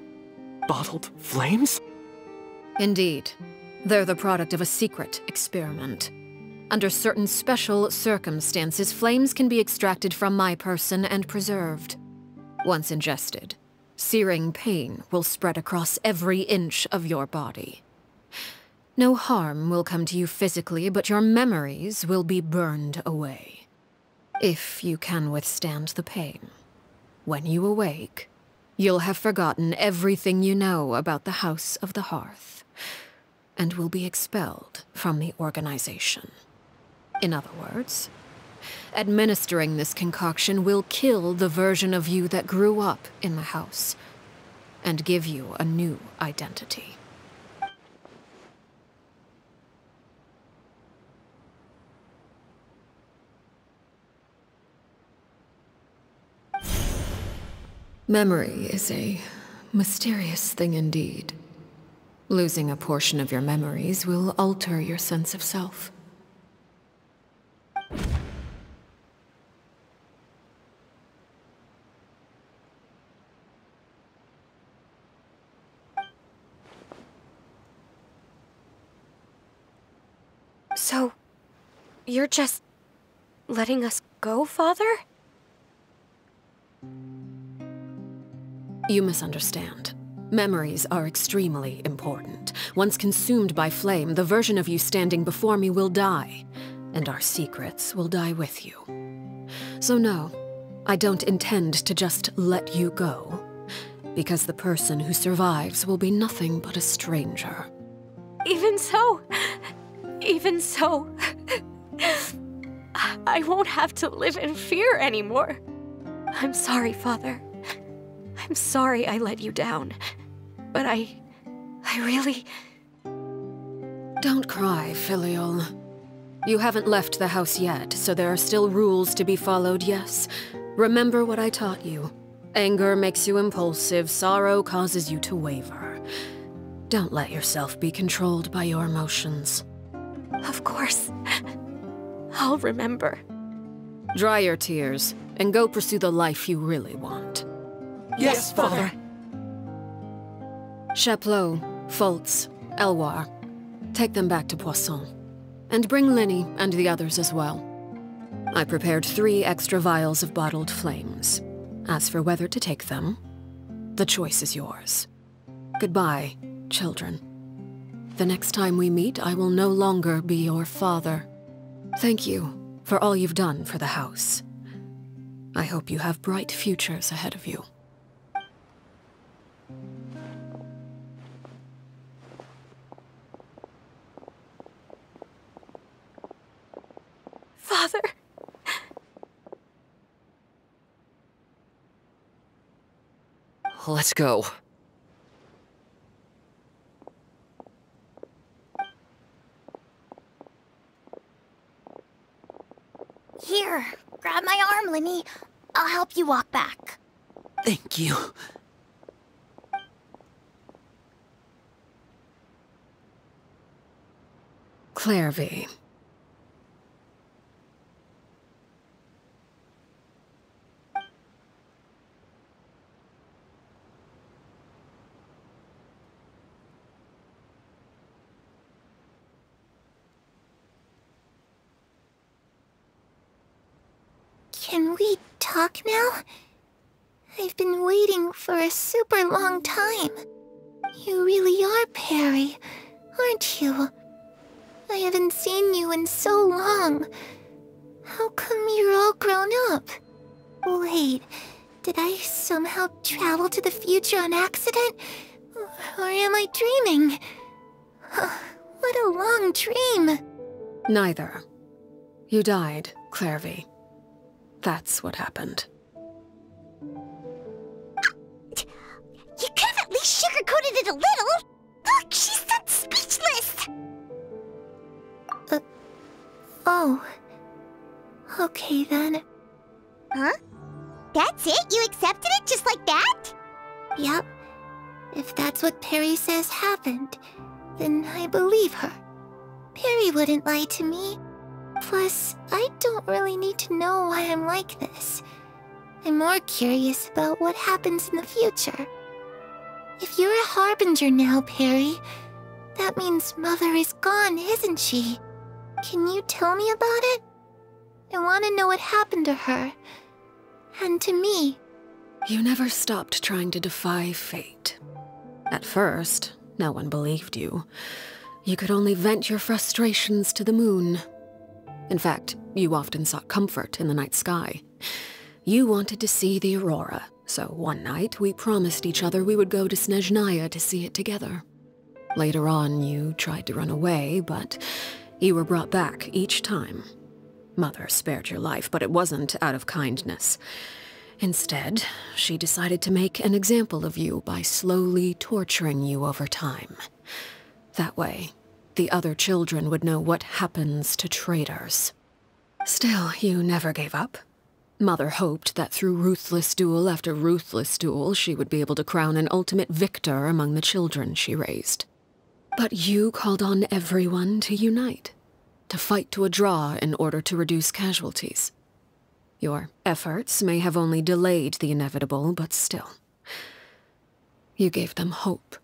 Bottled flames? Indeed. They're the product of a secret experiment. Under certain special circumstances, flames can be extracted from my person and preserved. Once ingested, searing pain will spread across every inch of your body. No harm will come to you physically, but your memories will be burned away. If you can withstand the pain. When you awake, you'll have forgotten everything you know about the House of the Hearth, and will be expelled from the organization. In other words, administering this concoction will kill the version of you that grew up in the house, and give you a new identity. Memory is a mysterious thing indeed. Losing a portion of your memories will alter your sense of self. So, you're just letting us go, Father? You misunderstand. Memories are extremely important. Once consumed by flame, the version of you standing before me will die, and our secrets will die with you. So no, I don't intend to just let you go, because the person who survives will be nothing but a stranger. Even so, I won't have to live in fear anymore. I'm sorry, Father. I'm sorry I let you down, but I really... Don't cry, Filial. You haven't left the house yet, so there are still rules to be followed, yes. Remember what I taught you. Anger makes you impulsive, sorrow causes you to waver. Don't let yourself be controlled by your emotions. Of course. I'll remember. Dry your tears, and go pursue the life you really want. Yes, Father. Chaplot, Foltz, Elwar, take them back to Poisson. And bring Lyney and the others as well. I prepared 3 extra vials of bottled flames. As for whether to take them, the choice is yours. Goodbye, children. The next time we meet, I will no longer be your father. Thank you for all you've done for the house. I hope you have bright futures ahead of you. Father. Let's go. Here, grab my arm, Lyney. I'll help you walk back. Thank you. Clairvy. Can we talk now? I've been waiting for a super long time. You really are Perry, aren't you? I haven't seen you in so long. How come you're all grown up? Wait, did I somehow travel to the future on accident? Or am I dreaming? What a long dream. Neither. You died, Clairvy. That's what happened. You could have at least sugarcoated it a little. Look, she's done speechless. Oh. Okay then. Huh? That's it? You accepted it just like that? Yep. If that's what Perry says happened, then I believe her. Perry wouldn't lie to me. Plus, I don't really need to know why I'm like this. I'm more curious about what happens in the future. If you're a harbinger now, Perry, that means Mother is gone, isn't she? Can you tell me about it? I want to know what happened to her. And to me. You never stopped trying to defy fate. At first, no one believed you. You could only vent your frustrations to the moon. In fact, you often sought comfort in the night sky. You wanted to see the aurora, so one night we promised each other we would go to Snezhnaya to see it together. Later on, you tried to run away, but you were brought back each time. Mother spared your life, but it wasn't out of kindness. Instead, she decided to make an example of you by slowly torturing you over time. That way, the other children would know what happens to traitors. Still, you never gave up. Mother hoped that through ruthless duel after ruthless duel, she would be able to crown an ultimate victor among the children she raised. But you called on everyone to unite, to fight to a draw in order to reduce casualties. Your efforts may have only delayed the inevitable, but still. You gave them hope.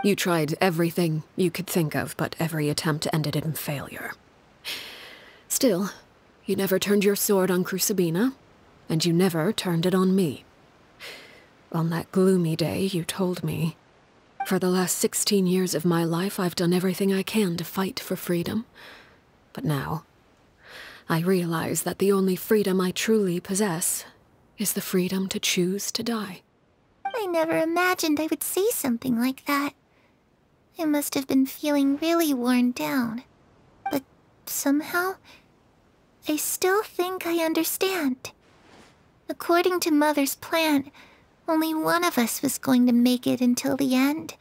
You tried everything you could think of, but every attempt ended in failure. Still, you never turned your sword on Crucibina, and you never turned it on me. On that gloomy day, you told me, "For the last 16 years of my life, I've done everything I can to fight for freedom. But now, I realize that the only freedom I truly possess is the freedom to choose to die." I never imagined I would say something like that. I must have been feeling really worn down. But somehow, I still think I understand. According to Mother's plan, only one of us was going to make it until the end.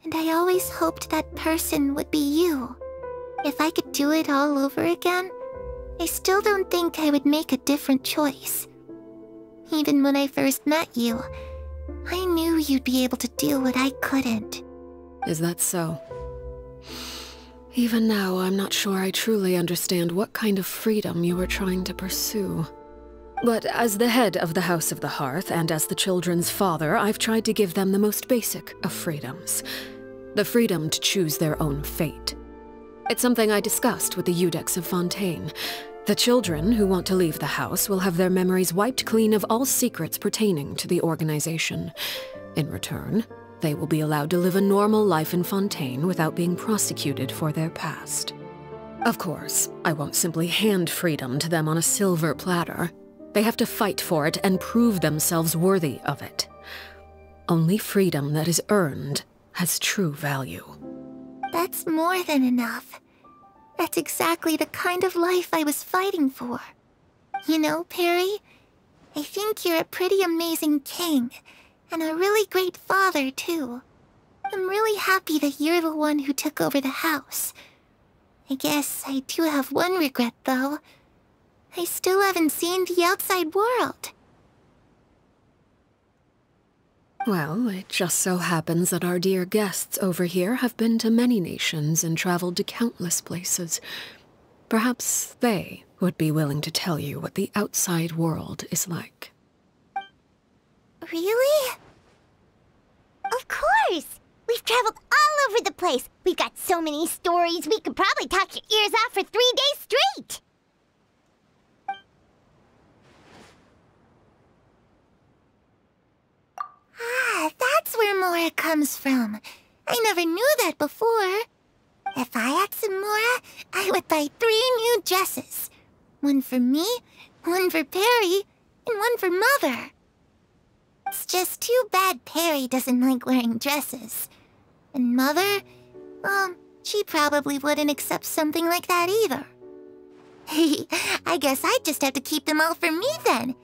And I always hoped that person would be you. If I could do it all over again, I still don't think I would make a different choice. Even when I first met you, I knew you'd be able to do what I couldn't. Is that so? Even now, I'm not sure I truly understand what kind of freedom you were trying to pursue. But as the head of the House of the Hearth, and as the children's father, I've tried to give them the most basic of freedoms. The freedom to choose their own fate. It's something I discussed with the Iudex of Fontaine. The children who want to leave the house will have their memories wiped clean of all secrets pertaining to the organization. In return, they will be allowed to live a normal life in Fontaine without being prosecuted for their past. Of course, I won't simply hand freedom to them on a silver platter. They have to fight for it and prove themselves worthy of it. Only freedom that is earned has true value. That's more than enough. That's exactly the kind of life I was fighting for. You know, Perry, I think you're a pretty amazing king, and a really great father, too. I'm really happy that you're the one who took over the house. I guess I do have one regret, though. I still haven't seen the outside world. Well, it just so happens that our dear guests over here have been to many nations and traveled to countless places. Perhaps they would be willing to tell you what the outside world is like. Really? Of course! We've traveled all over the place. We've got so many stories, we could probably talk your ears off for 3 days straight. Ah, that's where Mora comes from. I never knew that before. If I had some Mora, I would buy 3 new dresses. One for me, one for Perry, and one for Mother. It's just too bad Perry doesn't like wearing dresses. And Mother, She probably wouldn't accept something like that either. I guess I'd just have to keep them all for me then.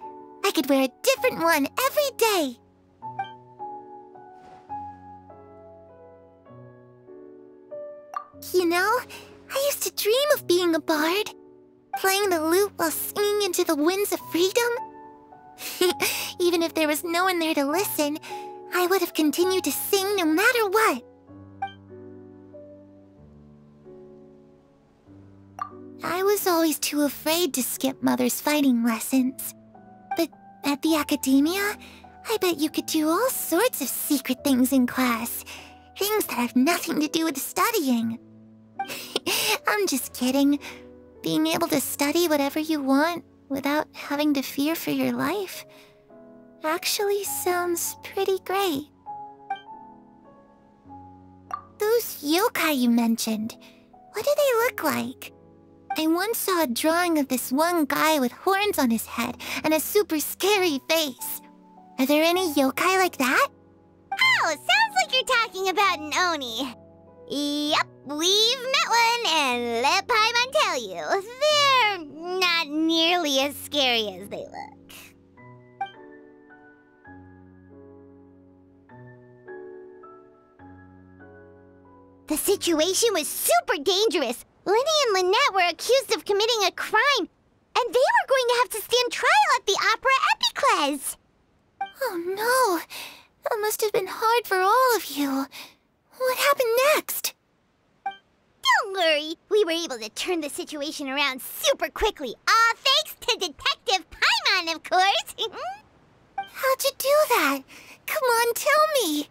I could wear a different one every day. You know, I used to dream of being a bard, playing the lute while singing into the winds of freedom. Even if there was no one there to listen, I would have continued to sing no matter what. I was always too afraid to skip Mother's fighting lessons. But at the academia, I bet you could do all sorts of secret things in class. Things that have nothing to do with studying. I'm just kidding. Being able to study whatever you want without having to fear for your life actually sounds pretty great. Those yokai you mentioned, what do they look like? I once saw a drawing of this one guy with horns on his head and a super scary face. Are there any yokai like that? Oh, sounds like you're talking about an Oni. Yep, we've met one, and let Paimon tell you, they're not nearly as scary as they look. The situation was super dangerous. Lyney and Lynette were accused of committing a crime, and they were going to have to stand trial at the Opera Epicles. Oh no, that must have been hard for all of you. What happened next? Don't worry, we were able to turn the situation around super quickly. All thanks to Detective Paimon, of course. How'd you do that? Come on, tell me.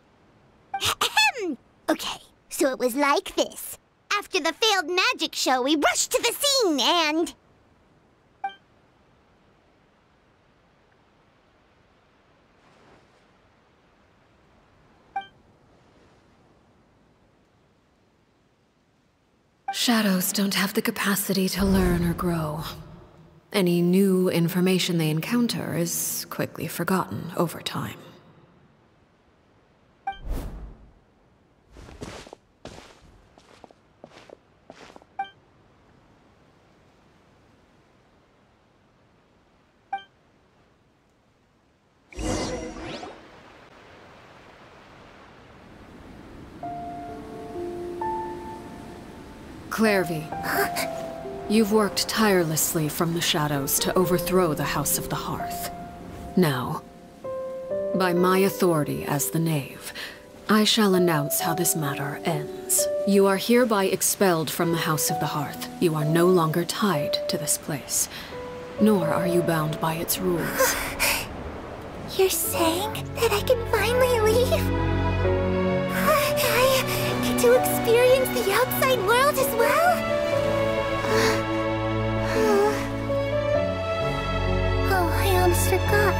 Okay, so it was like this. After the failed magic show, we rushed to the scene and... Shadows don't have the capacity to learn or grow. Any new information they encounter is quickly forgotten over time. Clairvy, you've worked tirelessly from the shadows to overthrow the House of the Hearth. Now, by my authority as the Knave, I shall announce how this matter ends. You are hereby expelled from the House of the Hearth. You are no longer tied to this place, nor are you bound by its rules. You're saying that I can finally leave? I get to experience the outside world as well? Oh, I almost forgot.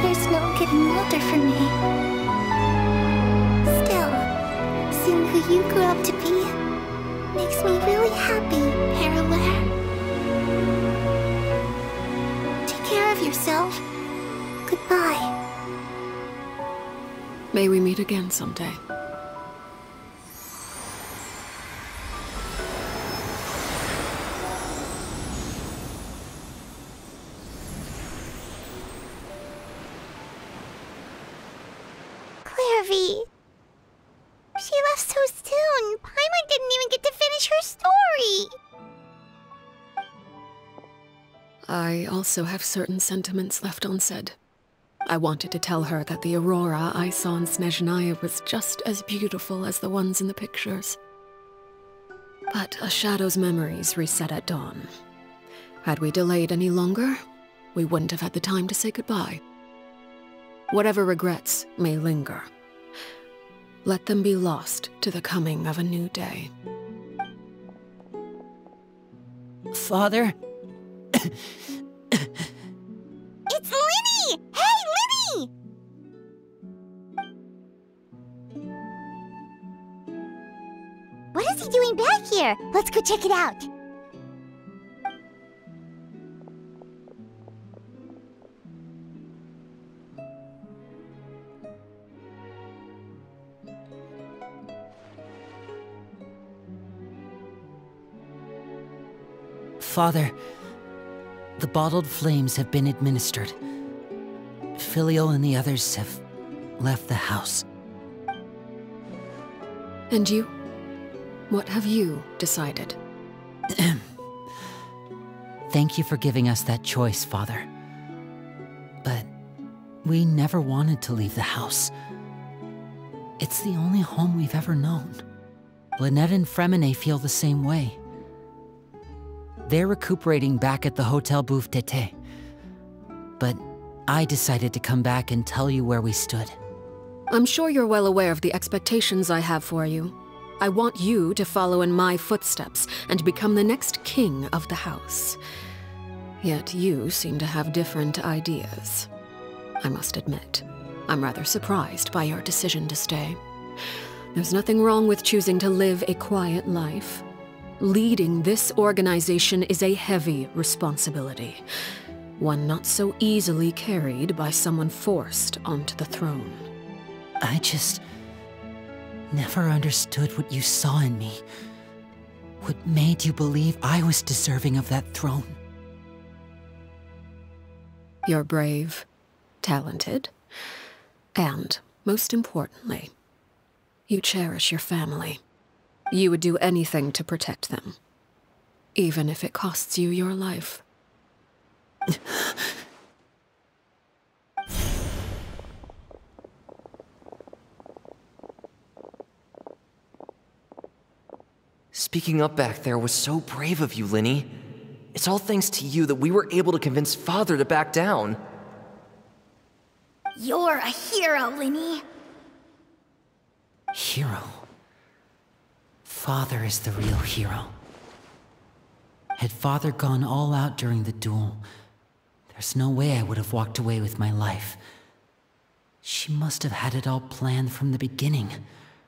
There's no getting older for me. Still, seeing who you grew up to be makes me really happy, Parallel. Take care of yourself. Goodbye. May we meet again someday. Clairvy. She left so soon. Paimon didn't even get to finish her story. I also have certain sentiments left unsaid. I wanted to tell her that the aurora I saw in Snezhnaya was just as beautiful as the ones in the pictures. But a shadow's memories reset at dawn. Had we delayed any longer, we wouldn't have had the time to say goodbye. Whatever regrets may linger, let them be lost to the coming of a new day. Father? It's Lyney! Hey, Lyney! What is he doing back here? Let's go check it out. Father, the bottled flames have been administered. Filio and the others have left the house. And you? What have you decided? Thank you for giving us that choice, Father. But we never wanted to leave the house. It's the only home we've ever known. Lynette and Feminet feel the same way. They're recuperating back at the Hotel Bouffe d'été. But I decided to come back and tell you where we stood. I'm sure you're well aware of the expectations I have for you. I want you to follow in my footsteps and become the next king of the house. Yet you seem to have different ideas. I must admit, I'm rather surprised by your decision to stay. There's nothing wrong with choosing to live a quiet life. Leading this organization is a heavy responsibility, one not so easily carried by someone forced onto the throne. I just never understood what you saw in me. What made you believe I was deserving of that throne? You're brave, talented, and, most importantly, you cherish your family. You would do anything to protect them, even if it costs you your life. Speaking up back there was so brave of you, Lyney. It's all thanks to you that we were able to convince Father to back down. You're a hero, Lyney. Hero? Father is the real hero. Had Father gone all out during the duel, there's no way I would have walked away with my life. She must have had it all planned from the beginning,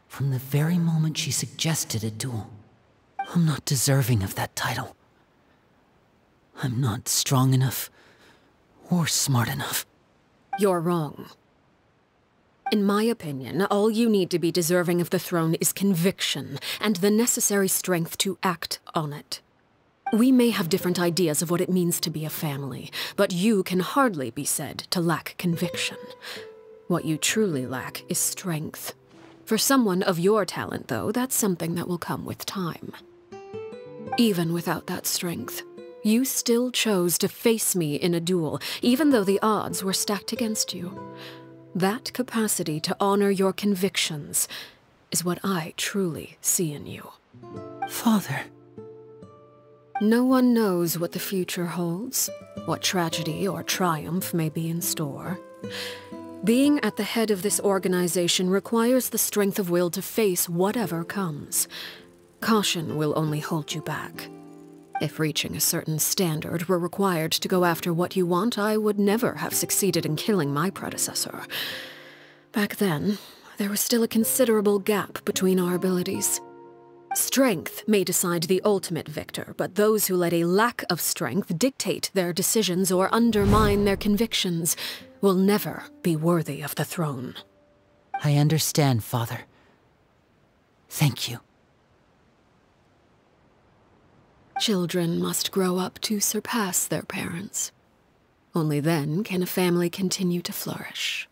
from the very moment she suggested a duel. I'm not deserving of that title. I'm not strong enough or smart enough. You're wrong. In my opinion, all you need to be deserving of the throne is conviction and the necessary strength to act on it. We may have different ideas of what it means to be a family, but you can hardly be said to lack conviction. What you truly lack is strength. For someone of your talent, though, that's something that will come with time. Even without that strength, you still chose to face me in a duel, even though the odds were stacked against you. That capacity to honor your convictions is what I truly see in you. Father. No one knows what the future holds, what tragedy or triumph may be in store. Being at the head of this organization requires the strength of will to face whatever comes. Caution will only hold you back. If reaching a certain standard were required to go after what you want, I would never have succeeded in killing my predecessor. Back then, there was still a considerable gap between our abilities. Strength may decide the ultimate victor, but those who let a lack of strength dictate their decisions or undermine their convictions will never be worthy of the throne. I understand, Father. Thank you. Children must grow up to surpass their parents. Only then can a family continue to flourish.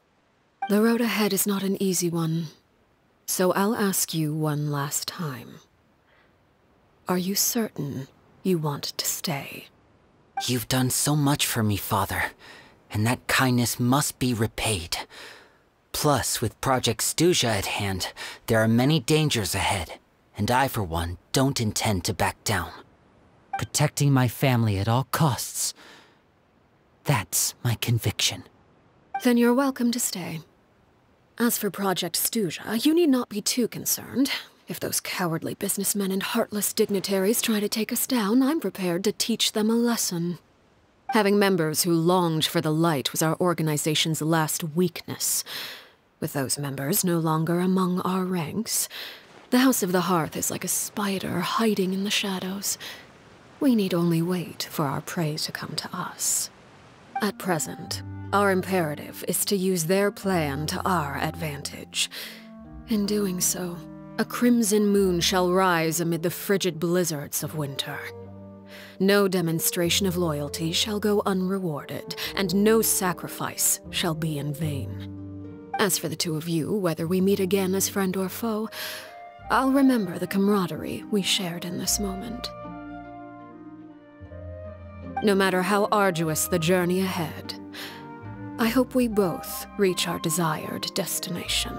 The road ahead is not an easy one, so I'll ask you one last time. Are you certain you want to stay? You've done so much for me, Father, and that kindness must be repaid. Plus, with Project Stuja at hand, there are many dangers ahead, and I, for one, don't intend to back down. Protecting my family at all costs. That's my conviction. Then you're welcome to stay. As for Project Stuja, you need not be too concerned. If those cowardly businessmen and heartless dignitaries try to take us down, I'm prepared to teach them a lesson. Having members who longed for the light was our organization's last weakness. With those members no longer among our ranks, the House of the Hearth is like a spider hiding in the shadows. We need only wait for our prey to come to us. At present, our imperative is to use their plan to our advantage. In doing so, a crimson moon shall rise amid the frigid blizzards of winter. No demonstration of loyalty shall go unrewarded, and no sacrifice shall be in vain. As for the two of you, whether we meet again as friend or foe, I'll remember the camaraderie we shared in this moment. No matter how arduous the journey ahead, I hope we both reach our desired destination.